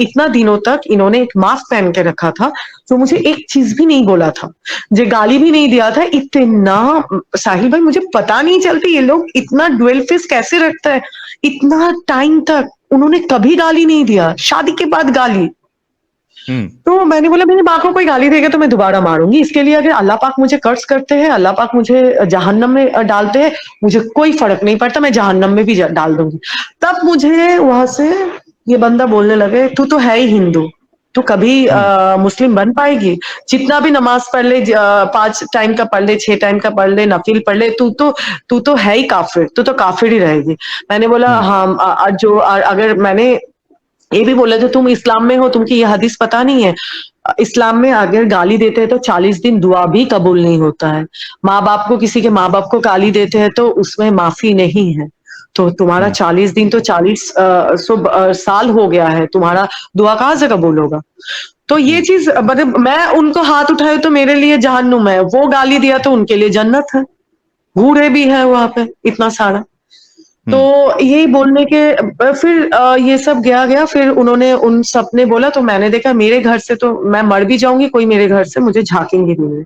इतना दिनों तक इन्होंने एक मास्क पहन के रखा था, तो मुझे एक चीज भी नहीं बोला था, जो गाली भी नहीं दिया था। इतना साहिल भाई मुझे पता नहीं चलती ये लोग इतना डुअल फेस कैसे रखता है। इतना टाइम तक उन्होंने कभी गाली नहीं दिया, शादी के बाद गाली। तो मैंने बोला मेरी माँ को कोई गाली देगा तो मैं दोबारा मारूंगी, इसके लिए अगर अल्लाह पाक मुझे कर्ज करते हैं, अल्लाह पाक मुझे जहन्नम में डालते हैं, मुझे कोई फर्क नहीं पड़ता, मैं जहन्नम में भी डाल दूंगी। तब मुझे वहां से ये बंदा बोलने लगे तू तो है ही हिंदू, तू कभी मुस्लिम बन पाएगी? जितना भी नमाज पढ़ ले, 5 टाइम का पढ़ ले, 6 टाइम का पढ़ ले, नफिल पढ़ ले, तू तो है ही काफिर, तू तो काफिर ही रहेगी। मैंने बोला हाँ, अगर मैंने ये भी बोला जो तुम इस्लाम में हो, तुमको ये हदीस पता नहीं है? इस्लाम में अगर गाली देते हैं तो 40 दिन दुआ भी कबूल नहीं होता है। माँ बाप को, किसी के माँ बाप को गाली देते हैं तो उसमें माफी नहीं है। तो तुम्हारा 40 दिन तो 40 साल हो गया है, तुम्हारा दुआ कहाँ से कबूल होगा? तो ये चीज मतलब मैं उनको हाथ उठाए तो मेरे लिए जहन्नुम है, वो गाली दिया तो उनके लिए जन्नत है। घूरे भी है वहां पे इतना सारा। तो यही बोलने के फिर ये सब गया। फिर उन्होंने उन सब ने बोला, तो मैंने देखा मेरे घर से तो मैं मर भी जाऊंगी, कोई मेरे घर से मुझे झांकेंगे भी नहीं।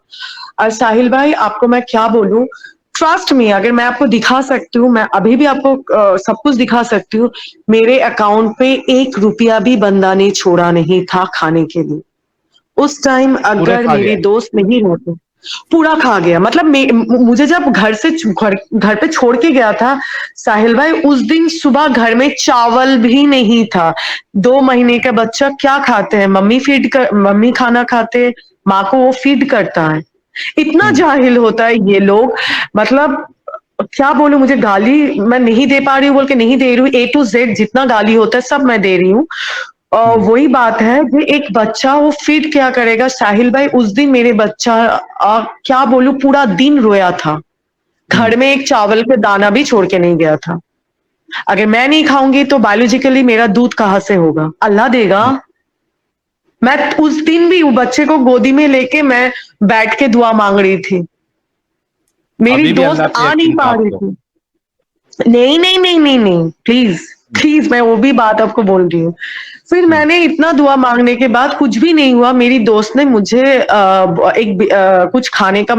और साहिल भाई आपको मैं क्या बोलूं, ट्रस्ट मी, अगर मैं आपको दिखा सकती हूँ, मैं अभी भी आपको सब कुछ दिखा सकती हूँ। मेरे अकाउंट पे 1 रुपया भी बंदा ने छोड़ा नहीं था खाने के लिए। उस टाइम अगर मेरे दोस्त नहीं होते, पूरा खा गया। मतलब मुझे जब घर पे छोड़ के गया था साहिल भाई, उस दिन सुबह घर में चावल भी नहीं था। 2 महीने का बच्चा क्या खाते हैं? मम्मी खाना खाते, माँ को वो फीड करता है। इतना जाहिल होता है ये लोग। मतलब क्या बोलूं, मुझे गाली मैं नहीं दे पा रही हूँ बोल के नहीं दे रही हूँ, A to Z जितना गाली होता है सब मैं दे रही हूँ। वही बात है कि एक बच्चा वो फीड क्या करेगा साहिल भाई। उस दिन मेरे बच्चा क्या बोलूं पूरा दिन रोया था, घर में एक चावल का दाना भी छोड़ के नहीं गया था। अगर मैं नहीं खाऊंगी तो बायोलॉजिकली मेरा दूध कहाँ से होगा? अल्लाह देगा। मैं उस दिन भी वो बच्चे को गोदी में लेके मैं बैठ के दुआ मांग रही थी। मेरी दोस्त आ नहीं पा रही थी। नहीं, प्लीज मैं वो भी बात आपको बोल रही हूँ। फिर मैंने इतना दुआ मांगने के बाद कुछ भी नहीं हुआ। मेरी दोस्त ने मुझे कुछ खाने का,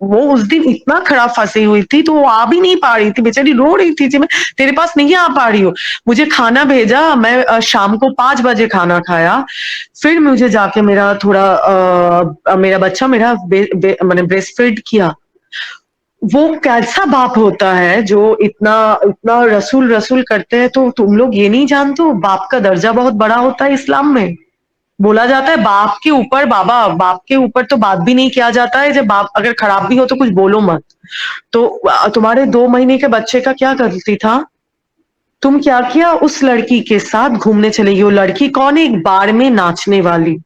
वो उस दिन इतना खराब फंसी हुई थी तो वो आ भी नहीं पा रही थी, बेचारी रो रही थी मैं तेरे पास नहीं आ पा रही हूँ। मुझे खाना भेजा, मैं शाम को 5 बजे खाना खाया। फिर मुझे जाके मेरा थोड़ा मेरा बच्चा मेरा मैंने ब्रेस्ट फीड किया। वो कैसा बाप होता है जो इतना इतना रसूल करते हैं? तो तुम लोग ये नहीं जानते हो बाप का दर्जा बहुत बड़ा होता है इस्लाम में। बोला जाता है बाप के ऊपर बाप के ऊपर तो बात भी नहीं किया जाता है, जब बाप अगर खराब भी हो तो कुछ बोलो मत। तो तुम्हारे 2 महीने के बच्चे का क्या गलती था? तुम क्या किया? उस लड़की के साथ घूमने चले गई। वो लड़की कौन है? एक बार में नाचने वाली।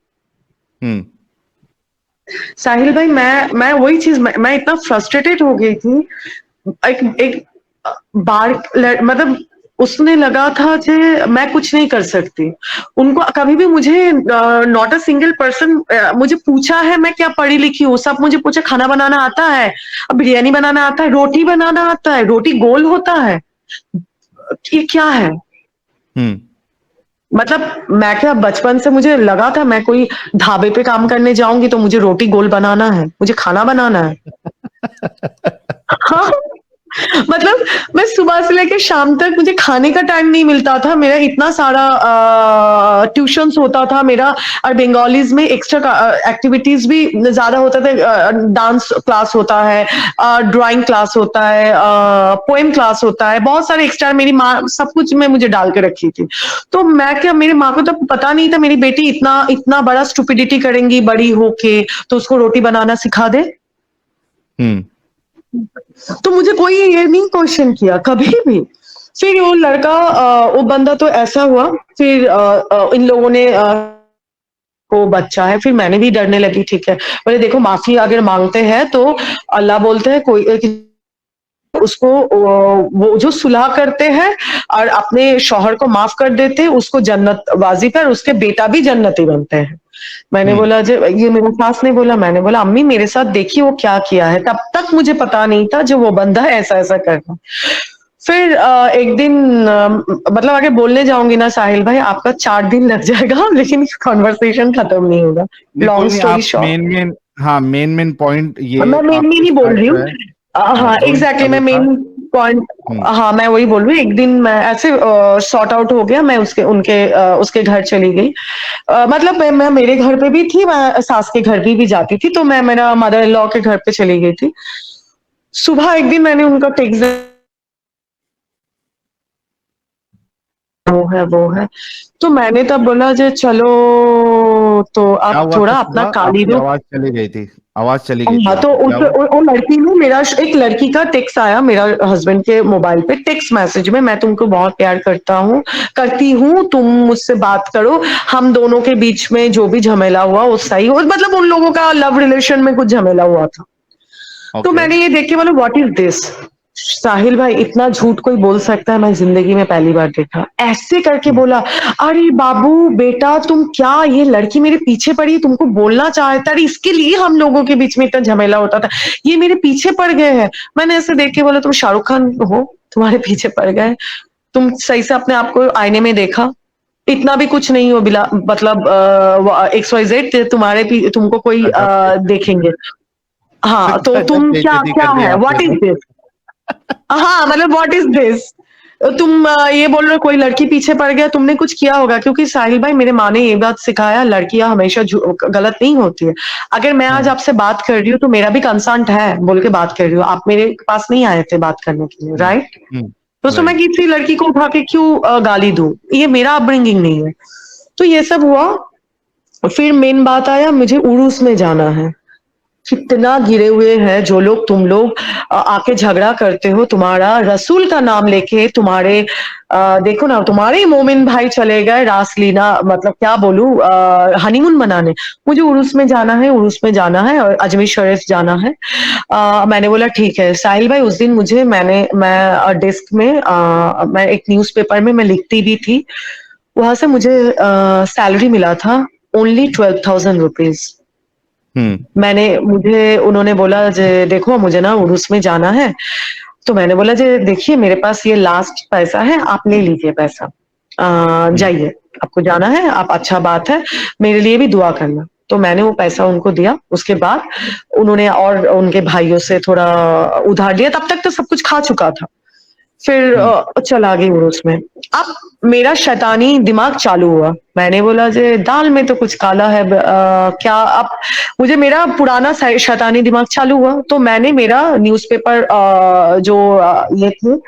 साहिल भाई मैं वही चीज मैं इतना फ्रस्ट्रेटेड हो गई थी। एक बार मतलब उसने लगा था कि मैं कुछ नहीं कर सकती। उनको कभी भी मुझे नॉट अ सिंगल पर्सन मुझे पूछा है मैं क्या पढ़ी लिखी हूँ, सब मुझे पूछा खाना बनाना आता है, बिरयानी बनाना आता है, रोटी बनाना आता है, रोटी गोल होता है, ये क्या है? मतलब मैं क्या, बचपन से मुझे लगा था मैं कोई ढाबे पे काम करने जाऊंगी तो मुझे रोटी गोल बनाना है, मुझे खाना बनाना है। हाँ, मतलब मैं सुबह से लेकर शाम तक मुझे खाने का टाइम नहीं मिलता था, मेरा इतना सारा ट्यूशंस होता था मेरा, और बंगालीज में एक्स्ट्रा एक्टिविटीज भी ज्यादा होता था, डांस क्लास होता है, ड्राइंग क्लास होता है, पोएम क्लास होता है, बहुत सारे एक्स्ट्रा, मेरी माँ सब कुछ में मुझे डाल के रखी थी। तो मैं क्या, मेरी माँ को तो पता नहीं था मेरी बेटी इतना इतना बड़ा स्टुपिडिटी करेंगी बड़ी होके, तो उसको रोटी बनाना सिखा दे। तो मुझे कोई ये नहीं क्वेश्चन किया कभी भी। फिर वो लड़का वो बंदा तो ऐसा हुआ, फिर इन लोगों ने को बच्चा है, फिर मैंने भी डरने लगी। ठीक है, बोले देखो माफी अगर मांगते हैं तो अल्लाह बोलते हैं कोई उसको वो जो सुलह करते हैं और अपने शौहर को माफ कर देते हैं, उसको जन्नत वाजी पर उसके बेटा भी जन्नती बनते हैं। मैंने बोला जो ये मेरे सास ने बोला, मैंने बोला अम्मी मेरे साथ देखिए वो क्या किया है। तब तक मुझे पता नहीं था जो वो बंदा ऐसा ऐसा करना। फिर एक दिन मतलब आगे बोलने जाऊंगी ना साहिल भाई, आपका 4 दिन लग जाएगा लेकिन कॉन्वर्सेशन खत्म नहीं होगा। लॉन्ग स्टोरी शॉर्ट, हाँ मेन पॉइंट ये मैं मेनली नहीं बोल रही हूँ। हाँ एग्जैक्टली, मैं मेन पॉइंट, हाँ मैं वही बोल रही हूँ। एक दिन मैं ऐसे सॉर्ट आउट हो गया, मैं उसके घर चली गई। मतलब मैं मेरे घर पे भी थी, मैं सास के घर भी जाती थी, तो मैं मेरा मदर इन लॉ के घर पे चली गई थी। सुबह एक दिन मैंने उनका टेक्स्ट, वो है, तो मैंने तब बोला जो चलो तो आप थोड़ा अपना काली रूप, आवाज चली गई थी, आवाज चली गई थी। हाँ तो वो लड़की ने मेरा एक लड़की का टेक्स्ट आया मेरा हस्बैंड के मोबाइल पे, टेक्स्ट मैसेज में, मैं तुमको बहुत प्यार करती हूँ, तुम मुझसे बात करो, हम दोनों के बीच में जो भी झमेला हुआ वो सही हो, मतलब उन लोगों का लव रिलेशन में कुछ झमेला हुआ था। तो मैंने ये देख के बोला व्हाट इज दिस। साहिल भाई इतना झूठ कोई बोल सकता है, मैं जिंदगी में पहली बार देखा। ऐसे करके बोला, अरे बाबू बेटा तुम क्या, ये लड़की मेरे पीछे पड़ी, तुमको बोलना चाहता है, इसके लिए हम लोगों के बीच में इतना झमेला होता था, ये मेरे पीछे पड़ गए हैं। मैंने ऐसे देख के बोला तुम शाहरुख खान हो, तुम्हारे पीछे पड़ गए, तुम सही से अपने आप को आईने में देखा, इतना भी कुछ नहीं हो बिला, मतलब XYZ तुम्हारे तुमको कोई देखेंगे। हाँ तो तुम क्या है, व्हाट इज दिस। हाँ मतलब व्हाट इज दिस, तुम ये बोल रहे हो कोई लड़की पीछे पड़ गया, तुमने कुछ किया होगा। क्योंकि साहिल भाई मेरे माँ ने ये बात सिखाया, लड़कियां हमेशा गलत नहीं होती है। अगर मैं आज आपसे बात कर रही हूँ तो मेरा भी कंसर्न है बोल के बात कर रही हूँ, आप मेरे पास नहीं आए थे बात करने के लिए, राइट। तो मैं किसी लड़की को उठा के क्यों गाली दूं, ये मेरा अपब्रिंगिंग नहीं है। तो ये सब हुआ। फिर मेन बात आया, मुझे उरूस में जाना है। कितना गिरे हुए हैं जो लोग, तुम लोग आके झगड़ा करते हो, तुम्हारा रसूल का नाम लेके तुम्हारे देखो ना, तुम्हारे ही मोमिन भाई चले गए रासलीला, मतलब क्या बोलूं, हनीमून मनाने। मुझे उर्स में जाना है, उर्स में जाना है और अजमेर शरीफ जाना है। मैंने बोला ठीक है साहिल भाई। उस दिन मैं डेस्क में मैं एक न्यूज़पेपर में मैं लिखती भी थी, वहां से मुझे सैलरी मिला था ओनली 12,000 रुपीज। मुझे उन्होंने बोला जे देखो मुझे ना उर्स में जाना है, तो मैंने बोला जे देखिए मेरे पास ये लास्ट पैसा है, आप ले लीजिए पैसा, जाइए आपको जाना है, आप, अच्छा बात है, मेरे लिए भी दुआ करना। तो मैंने वो पैसा उनको दिया। उसके बाद उन्होंने और उनके भाइयों से थोड़ा उधार लिया, तब तक तो सब कुछ खा चुका था। फिर चला गई उर्स में। अब मेरा शैतानी दिमाग चालू हुआ, मैंने बोला जे दाल में तो कुछ काला है, क्या। अब मुझे मेरा पुराना शैतानी दिमाग चालू हुआ, तो मैंने मेरा न्यूज़पेपर जो ये थे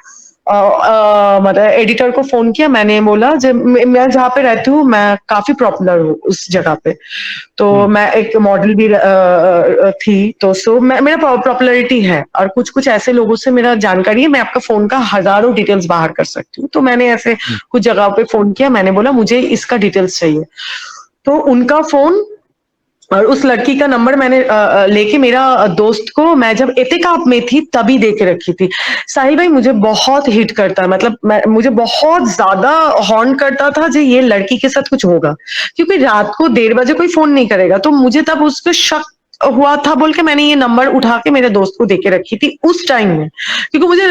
मतलब एडिटर को फोन किया। मैंने बोला जब मैं जहाँ पे रहती हूँ मैं काफी पॉपुलर हूँ उस जगह पे, तो मैं एक मॉडल भी थी, तो मेरा पॉपुलैरिटी है और कुछ कुछ ऐसे लोगों से मेरा जानकारी है, मैं आपका फोन का हजारों डिटेल्स बाहर कर सकती हूँ। तो मैंने ऐसे कुछ जगह पे फोन किया, मैंने बोला मुझे इसका डिटेल्स चाहिए। तो उनका फोन और उस लड़की का नंबर मैंने लेके मेरा दोस्त को, मैं जब एहतिकाफ में थी तभी दे के रखी थी। साहिल भाई मुझे बहुत हिट करता है, मतलब मुझे बहुत ज्यादा हॉन्ट करता था जो ये लड़की के साथ कुछ होगा, क्योंकि रात को 1:30 बजे कोई फोन नहीं करेगा। तो मुझे तब उस पर शक हुआ था बोल के मैंने ये नंबर उठा के मेरे दोस्त को दे के रखी थी उस टाइम में, क्योंकि मुझे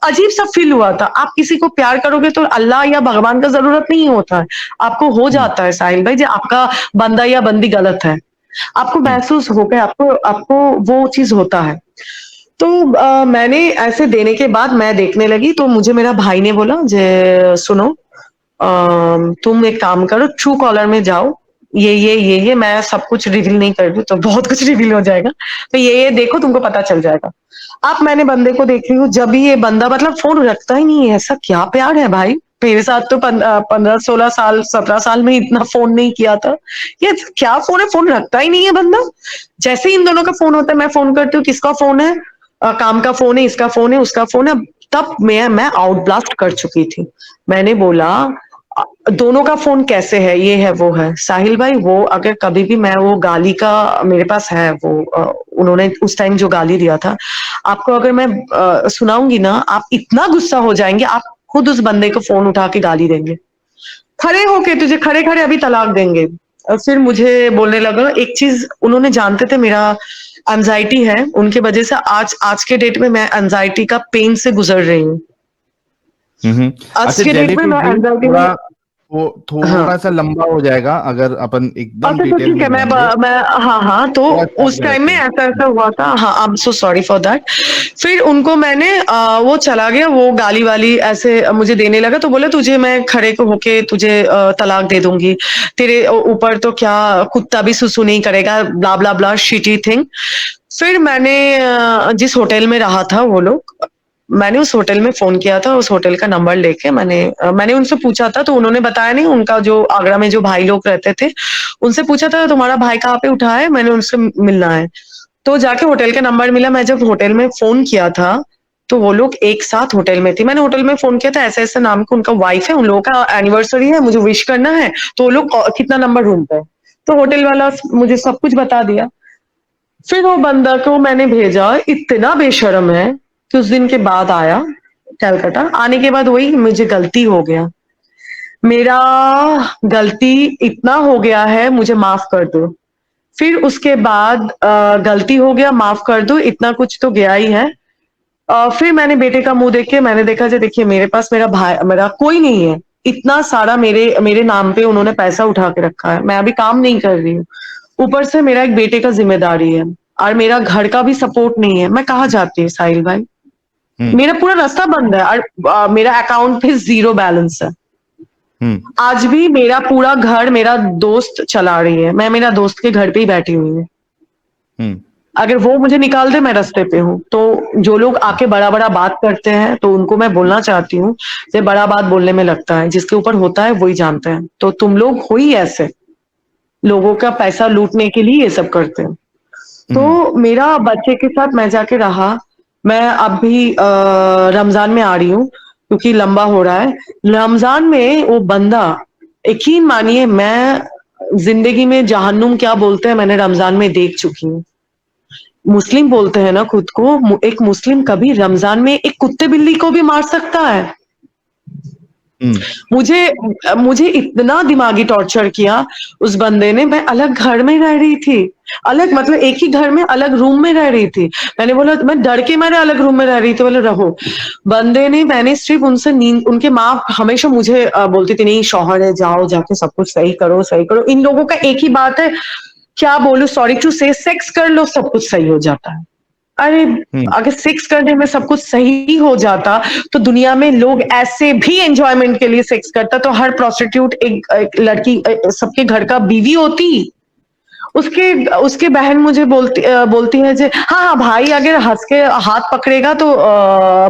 अजीब सा फील हुआ था। आप किसी को प्यार करोगे तो अल्लाह या भगवान का जरूरत नहीं होता है, आपको हो जाता है साहिल भाई जो आपका बंदा या बंदी गलत है, आपको महसूस हो गया, आपको वो चीज होता है। तो मैंने ऐसे देने के बाद मैं देखने लगी, तो मुझे मेरा भाई ने बोला जे सुनो, तुम एक काम करो, ट्रू कॉलर में जाओ, ये मैं सब कुछ रिवील नहीं कर दूं तो बहुत कुछ रिवील हो जाएगा, तो ये देखो, तुमको पता चल जाएगा। अब मैंने बंदे को देख रही हूँ, जब भी ये बंदा मतलब फोन रखता ही नहीं है, ऐसा क्या प्यार है भाई, मेरे साथ तो 15-16 साल 17 साल में इतना फोन नहीं किया था, ये क्या फोन है, फोन रखता ही नहीं है बंदा। जैसे ही इन दोनों का फोन होता है, मैं फोन करती हूँ, किसका फोन है, काम का फोन है, इसका फोन है, उसका फोन है। तब मैं आउट ब्लास्ट कर चुकी थी। मैंने बोला दोनों का फोन कैसे है, ये है वो है, साहिल भाई वो अगर कभी भी मैं वो गाली का मेरे पास है वो उन्होंने उस टाइम जो गाली दिया था, आपको अगर मैं सुनाऊंगी ना, आप इतना गुस्सा हो जाएंगे, आप खुद उस बंदे को फोन उठा के गाली देंगे, खड़े होके तुझे खड़े खड़े अभी तलाक देंगे। और फिर मुझे बोलने लगा एक चीज, उन्होंने जानते थे मेरा एंजाइटी है, उनके वजह से आज के डेट में मैं एंजाइटी का पेन से गुजर रही हूँ। आज अच्छा के डेट में जेलीफिश मैं जी, एंजाइटी में, थोड़ा वो हाँ थोड़ा सा लंबा हो जाएगा अगर अपन एकदम अच्छा तो डिटेल ठीक में है, जाएंगे, मैं हाँ, तो थोड़ा उस टाइम टाइम में रहते हैं। ऐसा ऐसा हुआ था, हाँ I am so sorry for that. फिर उनको मैंने वो चला गया, वो गाली वाली ऐसे मुझे देने लगा, तो बोले तुझे मैं खड़े को होके तुझे तलाक दे दूंगी, तेरे ऊपर तो क्या कुत्ता भी सुसु नहीं करेगा, ब्ला ब्ला ब्ला शिटी थिंग। फिर मैंने जिस होटल में रहा था वो लोग, मैंने उस होटल में फोन किया था, उस होटल का नंबर लेके मैंने उनसे पूछा था, तो उन्होंने बताया नहीं, उनका जो आगरा में जो भाई लोग रहते थे उनसे पूछा था तुम्हारा भाई कहाँ पे उठा है, मैंने उनसे मिलना है, तो जाके होटल का नंबर मिला। मैं जब होटल में फोन किया था तो वो लोग एक साथ होटल में थे, मैंने होटल में फोन किया था, ऐसे ऐसे नाम का उनका वाइफ है, उन लोगों का एनिवर्सरी है, मुझे विश करना है, तो वो लोग कितना नंबर रूम पे है, तो होटल वाला मुझे सब कुछ बता दिया। फिर वो बंदा को मैंने भेजा, इतना बेशर्म है कि उस दिन के बाद आया कलकत्ता, आने के बाद वही मुझे गलती हो गया, मेरा गलती इतना हो गया है, मुझे माफ कर दो। फिर उसके बाद गलती हो गया, माफ कर दो, इतना कुछ तो गया ही है। फिर मैंने बेटे का मुंह देख के मैंने देखा जो देखिए मेरे पास मेरा भाई मेरा कोई नहीं है, इतना सारा मेरे मेरे नाम पे उन्होंने पैसा उठा के रखा है, मैं अभी काम नहीं कर रही हूँ, ऊपर से मेरा एक बेटे का जिम्मेदारी है, और मेरा घर का भी सपोर्ट नहीं है, मैं कहाँ जाती हूँ साहिल भाई, मेरा पूरा रास्ता बंद है, और मेरा अकाउंट पे 0 बैलेंस है। आज भी मेरा पूरा घर मेरा दोस्त चला रही है, मैं मेरा दोस्त के घर पे ही बैठी हुई हूँ, अगर वो मुझे निकाल दे मैं रास्ते पे हूँ। तो जो लोग आके बड़ा बड़ा बात करते हैं, तो उनको मैं बोलना चाहती हूँ कि बड़ा बात बोलने में लगता है, जिसके ऊपर होता है वही जानते हैं, तो तुम लोग हो ही ऐसे, लोगों का पैसा लूटने के लिए ये सब करते हैं। तो मेरा बच्चे के साथ मैं जाके रहा, मैं अब भी रमजान में आ रही हूँ क्योंकि लंबा हो रहा है, रमजान में वो बंदा, यकीन मानिए मैं जिंदगी में जहन्नुम क्या बोलते हैं मैंने रमजान में देख चुकी हूँ। मुस्लिम बोलते हैं ना खुद को, एक मुस्लिम कभी रमजान में एक कुत्ते बिल्ली को भी मार सकता है। मुझे इतना दिमागी टॉर्चर किया उस बंदे ने, मैं अलग घर में रह रही थी, अलग मतलब एक ही घर में अलग रूम में रह रही थी, मैंने बोला मैं डर के मारे अलग रूम में रह रही थी, बोले रहो। बंदे ने, मैंने सिर्फ उनसे नींद, उनके माँ हमेशा मुझे बोलती थी नहीं शौहर है, जाओ जाके सब कुछ सही करो सही करो, इन लोगों का एक ही बात है, क्या बोलूं सॉरी टू से, सेक्स कर लो सब कुछ सही हो जाता है। अरे अगर सेक्स करने में सब कुछ सही हो जाता तो दुनिया में लोग ऐसे भी एंजॉयमेंट के लिए सेक्स करता, तो हर प्रोस्टिट्यूट एक लड़की सबके घर का बीवी होती। उसके बहन मुझे बोलती है जे हाँ भाई अगर हंस के हाथ पकड़ेगा तो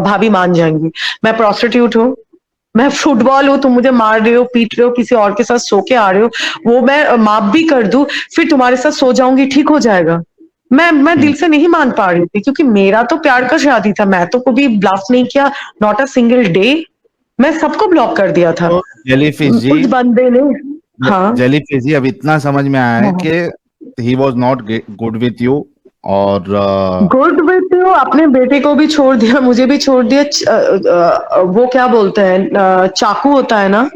भाभी मान जाएंगी, मैं प्रोस्टिट्यूट हूँ, मैं फुटबॉल हूँ, तुम मुझे मार रहे हो पीट रहे हो, किसी और के साथ सो के आ रहे हो, वो मैं माफ भी कर दूं फिर तुम्हारे साथ सो जाऊंगी ठीक हो जाएगा। मैं दिल से नहीं मान पा रही थी क्योंकि मेरा तो प्यार का शादी था, मैं तो कभी ब्लॉक नहीं किया, नॉट अ सिंगल डे, मैं सबको ब्लॉक कर दिया था। तो जेलीफिश जी, उस बंदे ने, हाँ जेलीफिश जी अब इतना समझ में आया है कि he was not good with you, और गुड विथ यू, अपने बेटे को भी छोड़ दिया, मुझे भी छोड़ दिया, वो क्या बोलते हैं चाकू होता है ना,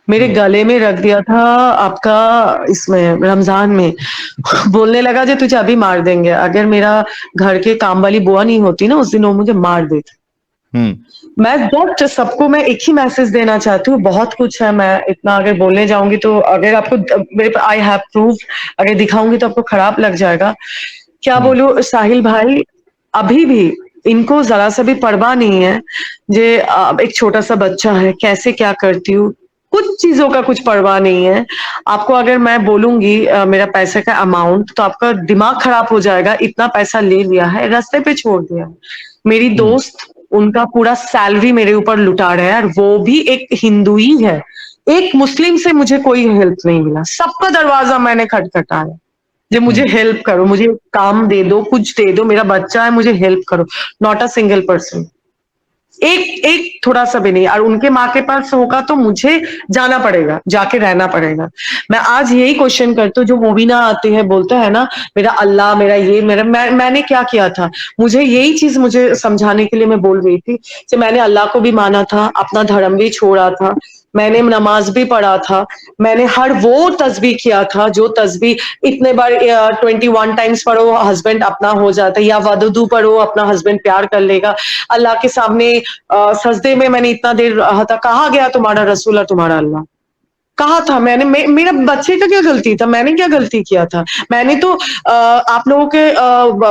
मेरे गले में रख दिया था आपका इसमें रमजान में, बोलने लगा जो तुझे अभी मार देंगे, अगर मेरा घर के काम वाली बुआ नहीं होती ना उस दिन वो मुझे मार देती। मैं जस्ट सबको मैं एक ही मैसेज देना चाहती हूँ, बहुत कुछ है, मैं इतना अगर बोलने जाऊंगी तो अगर आपको मेरे आई हैव प्रूफ अगर दिखाऊंगी तो आपको खराब लग जाएगा। क्या बोलूं साहिल भाई, अभी भी इनको जरा सा भी परवाह नहीं है। जे एक छोटा सा बच्चा है, कैसे क्या करती हूँ, कुछ चीजों का कुछ परवाह नहीं है। आपको अगर मैं बोलूंगी मेरा पैसे का अमाउंट, तो आपका दिमाग खराब हो जाएगा। इतना पैसा ले लिया है, रास्ते पे छोड़ दिया है। मेरी दोस्त, उनका पूरा सैलरी मेरे ऊपर लुटा रहे हैं, और वो भी एक हिंदू ही है। एक मुस्लिम से मुझे कोई हेल्प नहीं मिला। सबका दरवाजा मैंने खटखटाया, जो मुझे हेल्प करो, मुझे काम दे दो, कुछ दे दो, मेरा बच्चा है, मुझे हेल्प करो। नॉट अ सिंगल पर्सन, एक एक थोड़ा सा भी नहीं। और उनके माँ के पास होगा तो मुझे जाना पड़ेगा, जाके रहना पड़ेगा। मैं आज यही क्वेश्चन करती हूँ, जो मोबिना आती है, बोलता है ना मेरा अल्लाह, मेरा ये, मैंने क्या किया था? मुझे यही चीज मुझे समझाने के लिए मैं बोल रही थी कि मैंने अल्लाह को भी माना था, अपना धर्म भी छोड़ा था, मैंने नमाज भी पढ़ा था, मैंने हर वो तस्बीह किया था जो तस्बीह इतने बार 21 टाइम्स पढ़ो हस्बैंड अपना हो जाता है, या वदुदू पढ़ो अपना हस्बैंड प्यार कर लेगा। अल्लाह के सामने सजदे में मैंने इतना देर रहा था। कहाँ गया तुम्हारा रसूल और तुम्हारा अल्लाह? कहा था मैंने? मेरा बच्चे का क्या गलती था? मैंने क्या गलती किया था? मैंने तो आप लोगों के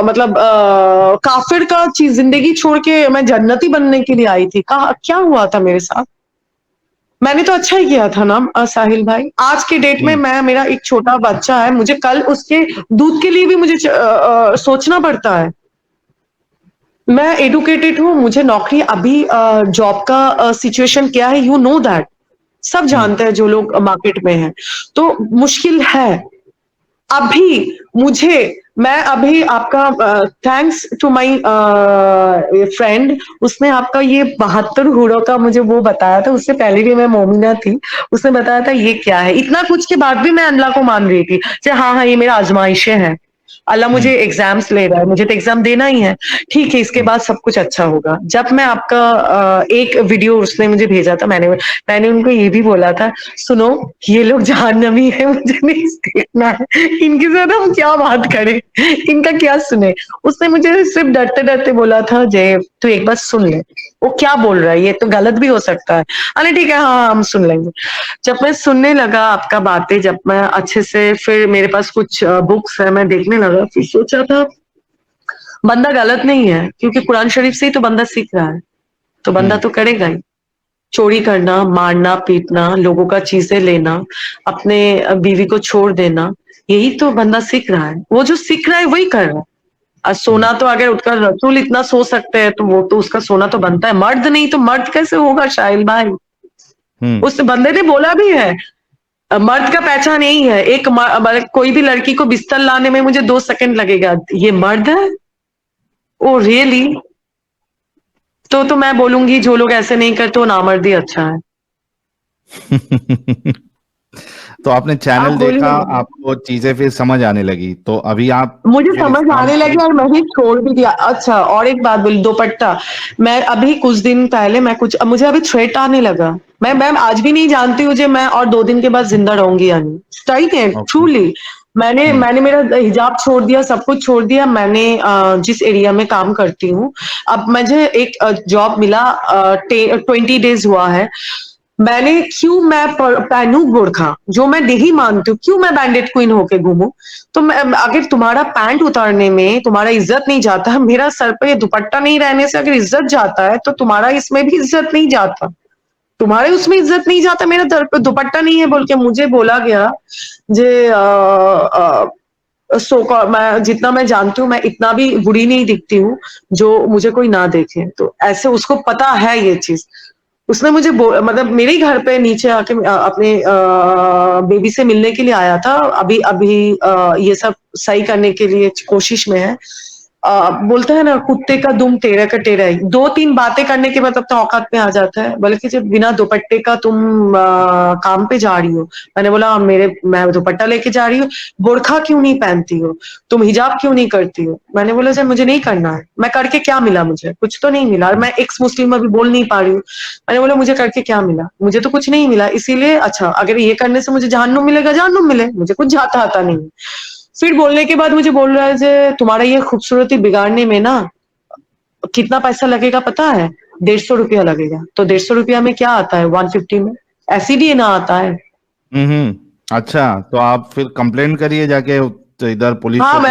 मतलब काफिर का चीज जिंदगी छोड़ के मैं जन्नती बनने के लिए आई थी। कहा क्या हुआ था मेरे साथ? मैंने तो अच्छा ही किया था ना साहिल भाई। आज के डेट में मैं, मेरा एक छोटा बच्चा है, मुझे कल उसके दूध के लिए भी मुझे सोचना पड़ता है। मैं एडुकेटेड हूँ, मुझे नौकरी अभी जॉब का सिचुएशन क्या है, यू नो दैट, सब जानते हैं जो लोग मार्केट में हैं। तो मुश्किल है अभी मुझे। मैं अभी आपका थैंक्स टू माय फ्रेंड, उसने आपका ये 72 हुरों का मुझे वो बताया था। उससे पहले भी मैं मोमिना थी, उसने बताया था ये क्या है। इतना कुछ के बाद भी मैं अल्लाह को मान रही थी कि हाँ हाँ ये मेरा आजमाइशें हैं, अल्लाह मुझे एग्जाम्स ले रहा है, मुझे तो एग्जाम देना ही है, ठीक है, इसके बाद सब कुछ अच्छा होगा। जब मैं आपका एक वीडियो उसने मुझे भेजा था, मैंने उनको ये भी बोला था, सुनो ये लोग जहन्नमी है, मुझे नहीं देखना है, इनके साथ हम क्या बात करें, इनका क्या सुने। उसने मुझे सिर्फ डरते डरते बोला था, जय तू एक बार सुन ले, वो क्या बोल रहा है, ये तो गलत भी हो सकता है। अरे ठीक है, हाँ हम सुन लेंगे। जब मैं सुनने लगा आपका बातें, जब मैं अच्छे से, फिर मेरे पास कुछ बुक्स है, मैं देखने लगा, फिर सोचा था बंदा गलत नहीं है, क्योंकि कुरान शरीफ से ही तो बंदा सीख रहा है, तो बंदा तो करेगा ही। चोरी करना, मारना, पीटना, लोगों का चीजें लेना, अपने बीवी को छोड़ देना, यही तो बंदा सीख रहा है। वो जो सीख रहा है वही कर रहा है। और सोना तो अगर उसका रसूल इतना सो सकते हैं, तो वो तो उसका सोना तो बनता है। मर्द नहीं तो मर्द कैसे होगा शाहिल भाई? उस बंदे ने बोला भी है, मर्द का पहचान यही है, एक कोई भी लड़की को बिस्तर लाने में मुझे 2 सेकंड लगेगा, ये मर्द है? Oh really? तो मैं बोलूंगी जो लोग ऐसे नहीं करते वो नामर्दी अच्छा है। तो आपने आप चैनल बोलिए देखा, ना। आपको चीजें फिर समझ आने लगी, तो अभी आप मुझे फिर समझ इस्लाम आने लगी की। और मैं ही छोड़ भी दिया। अच्छा, और एक बात बोली, दुपट्टा, मैं अभी कुछ दिन पहले मैं कुछ, मुझे अभी थ्रेट आने लगा। मैं आज भी नहीं जानती हूँ जो मैं और 2 दिन के बाद जिंदा रहूंगी या नहीं। सही है, ओके। ट्रूली। मैंने मेरा हिजाब छोड़ दिया, सब कुछ छोड़ दिया। मैंने जिस एरिया में काम करती हूँ, अब मुझे एक जॉब मिला, 20 डेज हुआ है। मैंने क्यों मैं पहनूं बुर्खा, जो मैं नहीं मानती हूँ, क्यों मैं बैंडेड क्वीन होके घूमूं? तो अगर तुम्हारा पैंट उतारने में तुम्हारा इज्जत नहीं जाता है, मेरा सर पे दुपट्टा नहीं रहने से अगर इज्जत जाता है, तो तुम्हारा इसमें भी इज्जत नहीं जाता। तुम्हारे उसमें इज्जत नहीं जाता, मेरा सर पे दुपट्टा नहीं है बोल के मुझे बोला गया। जे मैं जितना मैं जानती हूँ, मैं इतना भी बुरी नहीं दिखती हूँ जो मुझे कोई ना देखे। तो ऐसे उसको पता है ये चीज। उसने मुझे मतलब मेरे ही घर पे नीचे आके अपने बेबी से मिलने के लिए आया था। अभी अभी ये सब सही करने के लिए कोशिश में है। बोलता है ना, कुत्ते का दुम टेढ़ा का टेढ़ा ही। 2-3 बातें करने के बाद अपने औकात में आ जाता है, बल्कि जब बिना दुपट्टे का तुम काम पे जा रही हो। मैंने बोला मैं दुपट्टा लेके जा रही हूँ, बुर्खा क्यों नहीं पहनती हो, तुम हिजाब क्यों नहीं करती हो? मैंने बोला सर मुझे नहीं करना है। मैं करके क्या मिला? मुझे कुछ तो नहीं मिला। और मैं एक्स मुस्लिम अभी बोल नहीं पा रही हूँ। मैंने बोला मुझे करके क्या मिला? मुझे तो कुछ नहीं मिला। इसीलिए अच्छा, अगर ये करने से मुझे जहन्नुम मिलेगा, जहन्नुम मिले, मुझे कुछ जाता आता नहीं। फिर बोलने के बाद मुझे बोल रहा है जे तुम्हारा ये खूबसूरती बिगाड़ने में ना कितना पैसा लगेगा पता है? 150 रुपया लगेगा। तो 150 रुपया में क्या आता है 150 में? एसिड ही ना आता है। अच्छा, तो आप फिर कंप्लेंट करिए जाके इधर पुलिस हाँ, चौकी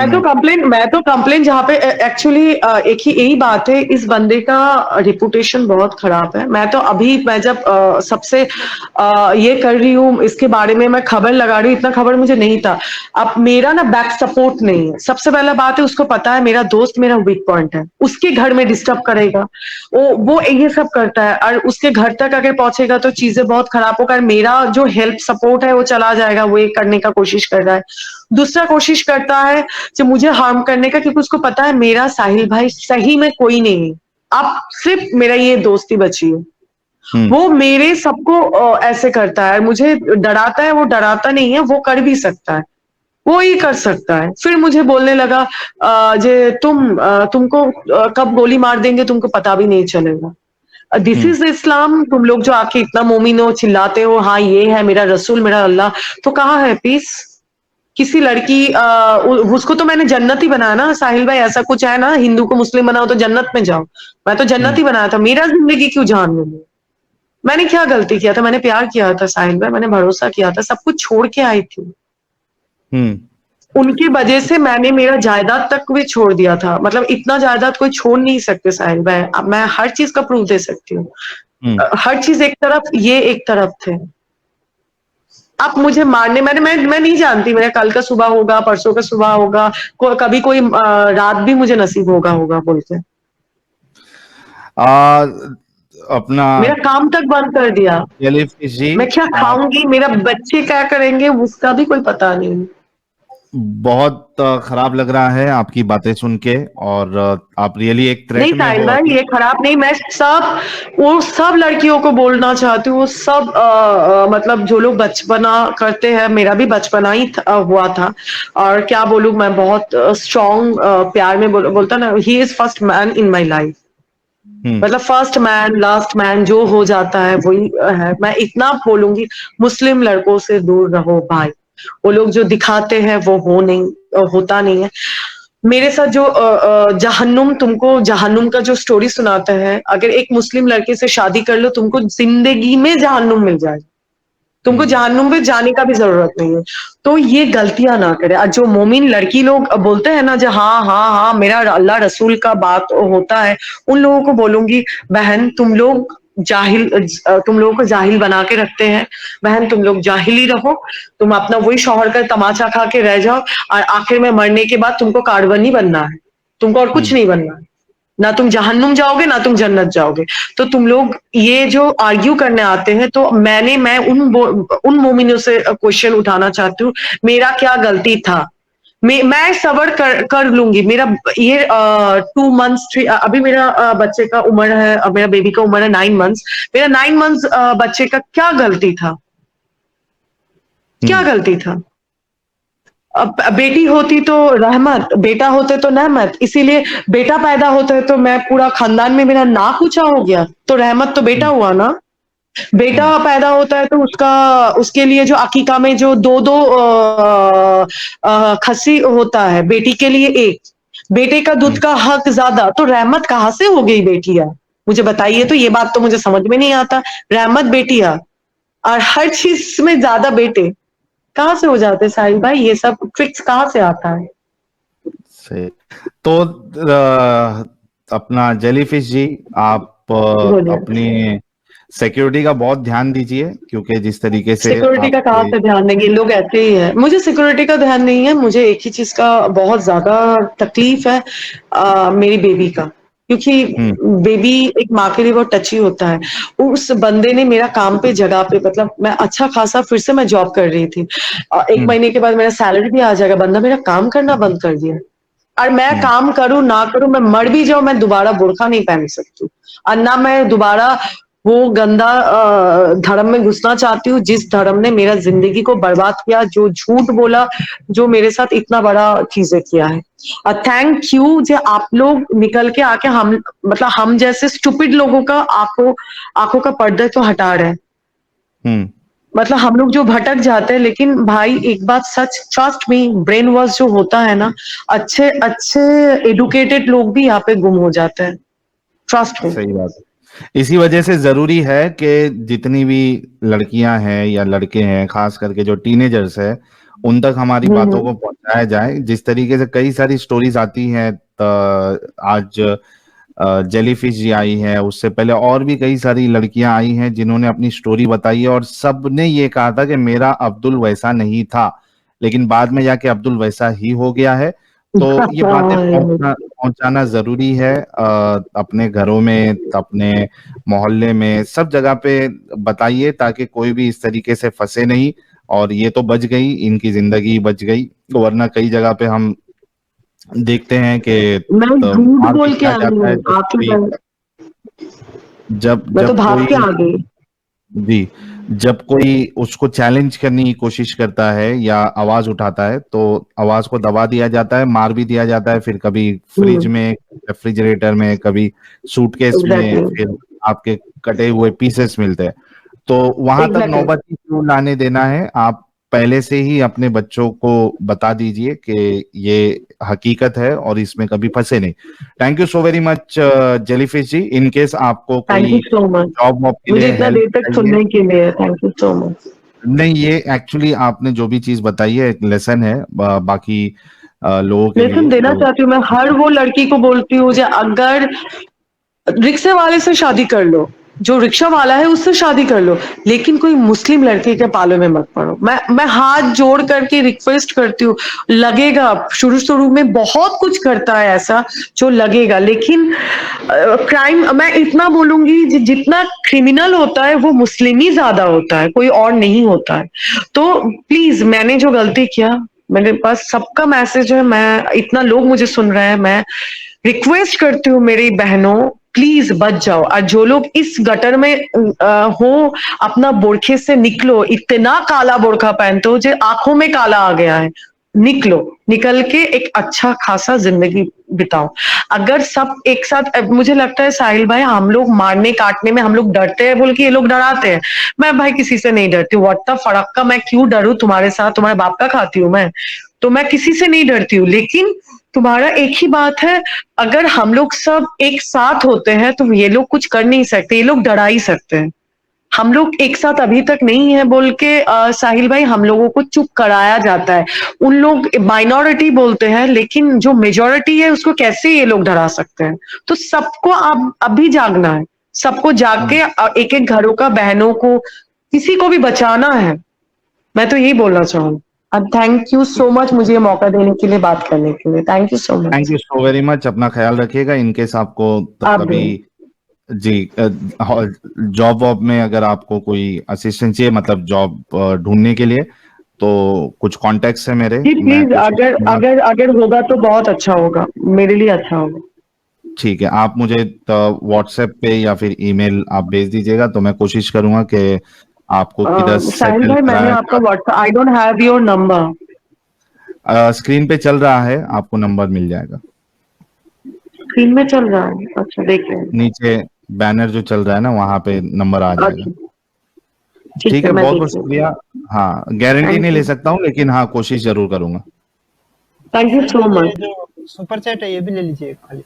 में। मैं तो कंप्लेन जहाँ पे एक्चुअली एक ही यही बात है, इस बंदे का रिपुटेशन बहुत खराब है। मैं जब सबसे ये कर रही हूँ, इसके बारे में मैं खबर लगा रही हूँ, इतना खबर मुझे नहीं था। अब मेरा ना बैक सपोर्ट नहीं है। सबसे पहला बात है, उसको पता है मेरा दोस्त मेरा वीक पॉइंट है, उसके घर में डिस्टर्ब करेगा, वो ये सब करता है, और उसके घर तक अगर पहुंचेगा तो चीजें बहुत खराब होगा। मेरा जो हेल्प सपोर्ट है वो चला जाएगा, वो ये करने का कोशिश कर रहा है। दूसरा कोशिश करता है जो मुझे हार्म करने का, क्योंकि उसको पता है मेरा साहिल भाई सही में कोई नहीं है, अब सिर्फ मेरा ये दोस्ती बची है। वो मेरे सबको ऐसे करता है, मुझे डराता है। वो डराता नहीं है, वो कर भी सकता है, वो ही कर सकता है। फिर मुझे बोलने लगा जे तुमको कब गोली मार देंगे तुमको पता भी नहीं चलेगा। दिस इज इस्लाम। तुम लोग जो आके इतना मोमिन हो, चिल्लाते हो, हाँ ये है मेरा रसूल मेरा अल्लाह, तो कहाँ है पीस? किसी लड़की उसको तो मैंने जन्नत ही बनाया ना साहिल भाई। ऐसा कुछ है ना, हिंदू को मुस्लिम बनाओ तो जन्नत में जाओ, मैं तो जन्नत ही बनाया था। मेरा जिंदगी क्यों जान लूंगी? मैंने क्या गलती किया था? मैंने प्यार किया था साहिल भाई, मैंने भरोसा किया था, सब कुछ छोड़ के आई थी। उनकी वजह से मैंने मेरा जायदाद तक भी छोड़ दिया था। मतलब इतना जायदाद कोई छोड़ नहीं सकते साहिल भाई। अब मैं हर चीज का प्रूफ दे सकती हूँ। हर चीज एक तरफ, ये एक तरफ थे। आप मुझे मारने, मैं नहीं जानती मेरा कल का सुबह होगा, परसों का सुबह होगा, कभी कोई रात भी मुझे नसीब होगा बोल के अपना मेरा काम तक बंद कर दिया। जेलीफिश जी, मैं क्या खाऊंगी, मेरा बच्चे क्या करेंगे, उसका भी कोई पता नहीं। बहुत खराब लग रहा है आपकी बातें सुन के, और आप रियली एक नहीं थ्रेट में साहिल हो भाई, अभी। ये खराब नहीं। वो सब लड़कियों को बोलना चाहती हूँ, वो सब मतलब जो लोग बचपना करते हैं, मेरा भी बचपना ही हुआ था। और क्या बोलूं, मैं बहुत स्ट्रॉन्ग प्यार में बोलता ना, he is first man in my life. मतलब फर्स्ट मैन लास्ट मैन जो हो जाता है वही है। मैं इतना बोलूंगी, मुस्लिम लड़कों से दूर रहो भाई। वो लोग जो दिखाते हैं वो होता नहीं है। मेरे साथ जो जहन्नुम, तुमको जहन्नुम का जो स्टोरी सुनाता है, अगर एक मुस्लिम लड़के से शादी कर लो तुमको जिंदगी में जहन्नुम मिल जाएगा, तुमको जहन्नुम में जाने का भी जरूरत नहीं है। तो ये गलतियां ना करे। और जो मोमिन लड़की लोग बोलते हैं ना, जो हाँ हाँ हाँ मेरा अल्लाह रसूल का बात होता है, उन लोगों को बोलूंगी, बहन तुम लोगों को जाहिल बना के रखते हैं। बहन तुम लोग जाहिल ही रहो, तुम अपना वही शौहर का तमाचा खा के रह जाओ, और आखिर में मरने के बाद तुमको कार्बन ही बनना है, तुमको और कुछ नहीं बनना है। ना तुम जहन्नुम जाओगे ना तुम जन्नत जाओगे। तो तुम लोग ये जो आर्ग्यू करने आते हैं, तो मैं उन मोमिनों से क्वेश्चन उठाना चाहती हूँ, मेरा क्या गलती था? मैं सबर कर लूंगी। मेरा ये 2 मंथ्स, अभी मेरा बच्चे का उम्र है, मेरा बेबी का उम्र है 9 मंथ्स। मेरा 9 मंथ्स बच्चे का क्या गलती था? क्या गलती था? अब बेटी होती तो रहमत, बेटा होते तो रहमत। इसीलिए बेटा पैदा होता है तो मैं पूरा खानदान में मेरा नाक ऊंचा हो गया, तो रहमत तो बेटा हुआ ना। बेटा पैदा होता है तो उसके लिए जो अकीका में जो दो दो खस्सी होता है, बेटी के लिए एक, बेटे का दूध का हक ज्यादा, तो रहमत कहाँ से हो गई बेटियां? मुझे बताइए तो, ये बात तो मुझे समझ में नहीं आता। रहमत बेटियां, और हर चीज में ज्यादा बेटे कहाँ से हो जाते साहिल भाई? ये सब ट्रिक्स कहाँ से आता है? से तो अपना जेलीफिश जी, आप बोलिए। अपनी सिक्योरिटी का बहुत ध्यान दीजिए, क्योंकि जिस तरीके से सिक्योरिटी का कहाँ आपके से ध्यान देंगे, लोग ऐसे ही है। मुझे सिक्योरिटी का ध्यान नहीं है, मुझे एक ही चीज का बहुत ज्यादा तकलीफ है, मेरी बेबी का। क्योंकि बेबी एक माँ के लिए बहुत टची होता है। उस बंदे ने मेरा काम पे जगह पे, मतलब मैं अच्छा खासा फिर से मैं जॉब कर रही थी, 1 महीने के बाद मेरा सैलरी भी आ जाएगा, बंदा मेरा काम करना बंद कर दिया। और मैं काम करूं ना करूं, मैं मर भी जाऊं, मैं दोबारा बुर्का नहीं पहन सकती, और ना मैं दोबारा वो गंदा धर्म में घुसना चाहती हूँ जिस धर्म ने मेरा जिंदगी को बर्बाद किया, जो झूठ बोला, जो मेरे साथ इतना बड़ा चीजें किया है। और थैंक यू जो आप लोग निकल के आके हम जैसे स्टूपिड लोगों का आंखों का पर्दा तो हटा रहे हैं। मतलब हम लोग जो भटक जाते हैं, लेकिन भाई एक बात सच, ट्रस्ट मी, ब्रेन वॉश जो होता है ना, अच्छे अच्छे एडुकेटेड लोग भी यहाँ पे गुम हो जाते हैं, ट्रस्ट मी। सही बात है। इसी वजह से जरूरी है कि जितनी भी लड़कियां हैं या लड़के हैं, खास करके जो टीनेजर्स है, उन तक हमारी बातों को पहुंचाया जाए। जिस तरीके से कई सारी स्टोरीज आती हैं, आज जेलीफिश जी आई है, उससे पहले और भी कई सारी लड़कियां आई हैं जिन्होंने अपनी स्टोरी बताई है, और सब ने ये कहा था कि मेरा अब्दुल वैसा नहीं था, लेकिन बाद में जाके अब्दुल वैसा ही हो गया है। तो ये बातें पहुंचाना जरूरी है, अपने घरों में, अपने मोहल्ले में, सब जगह पे बताइए, ताकि कोई भी इस तरीके से फंसे नहीं। और ये तो बच गई, इनकी जिंदगी बच गई, वरना कई जगह पे हम देखते हैं कि मैं झूठ मार भी बोल के दिया आ जाता है गई जब आपके कोई, घर, जब मैं तो जब भाग के कोई, आ गई। जी, जब कोई उसको चैलेंज करने की कोशिश करता है या आवाज उठाता है, तो आवाज को दबा दिया जाता है, मार भी दिया जाता है, फिर कभी फ्रिज में, रेफ्रिजरेटर में, कभी सूटकेस में, एग्जैक्टली फिर आपके कटे हुए पीसेस मिलते हैं। तो वहां तक एग्जैक्टली। नौबत ही क्यों लाने देना है? आप पहले से ही अपने बच्चों को बता दीजिए कि ये हकीकत है और इसमें कभी फंसे नहीं। Thank you so very much jellyfish ji. In case आपको थैंक यू कोई सो मच, जॉब वॉब के मुझे लिए इतना हेल्प देर तक चाहिए, सुनने के लिए थैंक यू सो मच। नहीं, ये एक्चुअली आपने जो भी चीज बताई है एक लेसन है बाकी लोगों के लेसन लिए देना जो, चाहती हूँ मैं हर वो लड़की को, बोलती हूँ जो अगर रिक्शे वाले से शादी कर लो, जो रिक्शा वाला है उससे शादी कर लो, लेकिन कोई मुस्लिम लड़के के पाले में मत पड़ो। मैं हाथ जोड़ करके रिक्वेस्ट करती हूँ। लगेगा शुरू शुरू में बहुत कुछ करता है ऐसा जो लगेगा, लेकिन क्राइम, मैं इतना बोलूंगी, जितना क्रिमिनल होता है वो मुस्लिम ही ज्यादा होता है, कोई और नहीं होता है। तो प्लीज, मैंने जो गलती किया, मेरे पास सबका मैसेज है, मैं इतना लोग मुझे सुन रहे हैं, मैं रिक्वेस्ट करती हूँ मेरी बहनों, प्लीज बच जाओ। और जो लोग इस गटर में हो, अपना बोरखे से निकलो। इतना काला बोरखा पहनते हो जो आंखों में काला आ गया है, निकलो, निकल के एक अच्छा खासा जिंदगी बिताओ। अगर सब एक साथ, मुझे लगता है साहिल भाई, हम लोग मारने काटने में हम लोग डरते हैं बोल के ये लोग डराते हैं। मैं भाई किसी से नहीं डरती हूँ, व्हाट द फड़क का मैं क्यों डरूं? तुम्हारे साथ तुम्हारे बाप का खाती हूँ मैं, तो मैं किसी से नहीं डरती हूँ। लेकिन तुम्हारा एक ही बात है, अगर हम लोग सब एक साथ होते हैं तो ये लोग कुछ कर नहीं सकते, ये लोग डरा ही सकते हैं। हम लोग एक साथ अभी तक नहीं है बोल के साहिल भाई हम लोगों को चुप कराया जाता है। उन लोग माइनॉरिटी बोलते हैं, लेकिन जो मेजोरिटी है उसको कैसे ये लोग डरा सकते हैं? तो सबको अब अभी जागना है, सबको जाग के एक एक घरों का, बहनों को, किसी को भी बचाना है। मैं तो यही बोलना चाहूँ। अब थैंक यू सो मच मुझे ये मौका देने के लिए, बात करने के लिए, thank you so thank much. You so very much. अपना ख्याल रखिएगा। इनकेस आपको तो आप भी। कभी, जी, जॉब वॉब में अगर आपको कोई असिस्टेंस चाहिए, मतलब जॉब ढूंढने के लिए, तो कुछ कॉन्टेक्ट्स है मेरे, जी मैं प्लीज, कोशिश अगर करूंगा। अगर अगर होगा तो बहुत अच्छा होगा, मेरे लिए अच्छा होगा। ठीक है, आप मुझे व्हाट्सएप पे या फिर ईमेल आप भेज दीजिएगा, तो मैं कोशिश करूंगा कि आपको किधर साहिल सेटल भाई, मैंने कराया आपका जा WhatsApp, I don't have your number. सके। स्क्रीन पे चल रहा है, आपको नंबर मिल जाएगा। स्क्रीन में चल रहा है? अच्छा, देख रहे हैं। नीचे बैनर जो चल रहा है ना, वहां पे नंबर आ जाएगा। अच्छा, ठीक ठीक है, है, मैं बहुत देख बहुत लेती हूँ। शुक्रिया। हाँ, गारंटी नहीं थैंक ले यू, सकता हूँ, लेकिन हाँ, कोशिश जरूर करूंगा। थैंक यू साहिल सो भाई, ये मच। जो सुपर चैट है ये भी ले लीजिए खाली।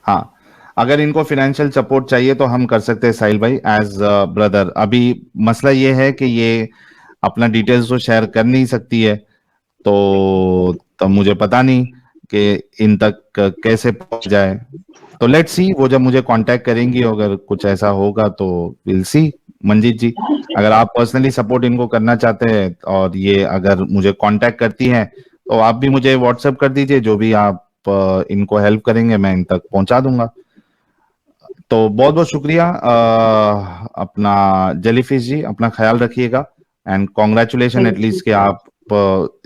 हाँ, अगर इनको फाइनेंशियल सपोर्ट चाहिए तो हम कर सकते हैं साहिल भाई, एज ब्रदर। अभी मसला ये है कि ये अपना डिटेल्स तो शेयर कर नहीं सकती है, तो मुझे पता नहीं कि इन तक कैसे पहुंच जाए। तो लेट्स सी, वो जब मुझे कांटेक्ट करेंगी, अगर कुछ ऐसा होगा तो विल सी। मंजीत जी, अगर आप पर्सनली सपोर्ट इनको करना चाहते हैं और ये अगर मुझे कांटेक्ट करती हैं, तो आप भी मुझे व्हाट्सएप कर दीजिए, जो भी आप इनको हेल्प करेंगे मैं इन तक पहुंचा दूंगा। तो बहुत बहुत शुक्रिया। अपना जेलीफिश जी, अपना ख्याल रखिएगा, and congratulation thank you, at least कि आप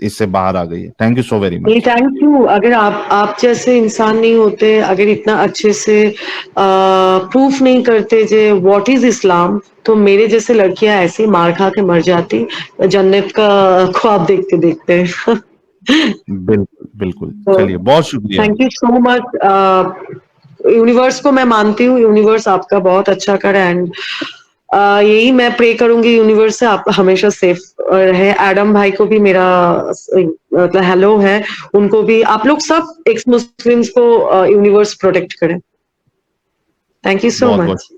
इससे बाहर आ गई है। थैंक यू सो वेरी नहीं मच। Thank you. अगर आप जैसे इंसान नहीं होते, अगर इतना अच्छे से प्रूफ नहीं करते जे व्हाट इज इस्लाम, तो मेरे जैसे लड़कियां ऐसे मार खा के मर जाती जन्नत का ख्वाब देखते देखते। बिल्कुल बिल्कुल, तो चलिए, बहुत शुक्रिया। Thank you so much. Universe को मैं मानती हूँ, यूनिवर्स आपका बहुत अच्छा करे, एंड यही मैं प्रे करूंगी यूनिवर्स से, आप हमेशा सेफ रहे। एडम भाई को भी मेरा मतलब हेलो है, उनको भी, आप लोग सब एक्स मुस्लिम्स को यूनिवर्स प्रोटेक्ट करें। थैंक यू सो बहुत बहुत मच।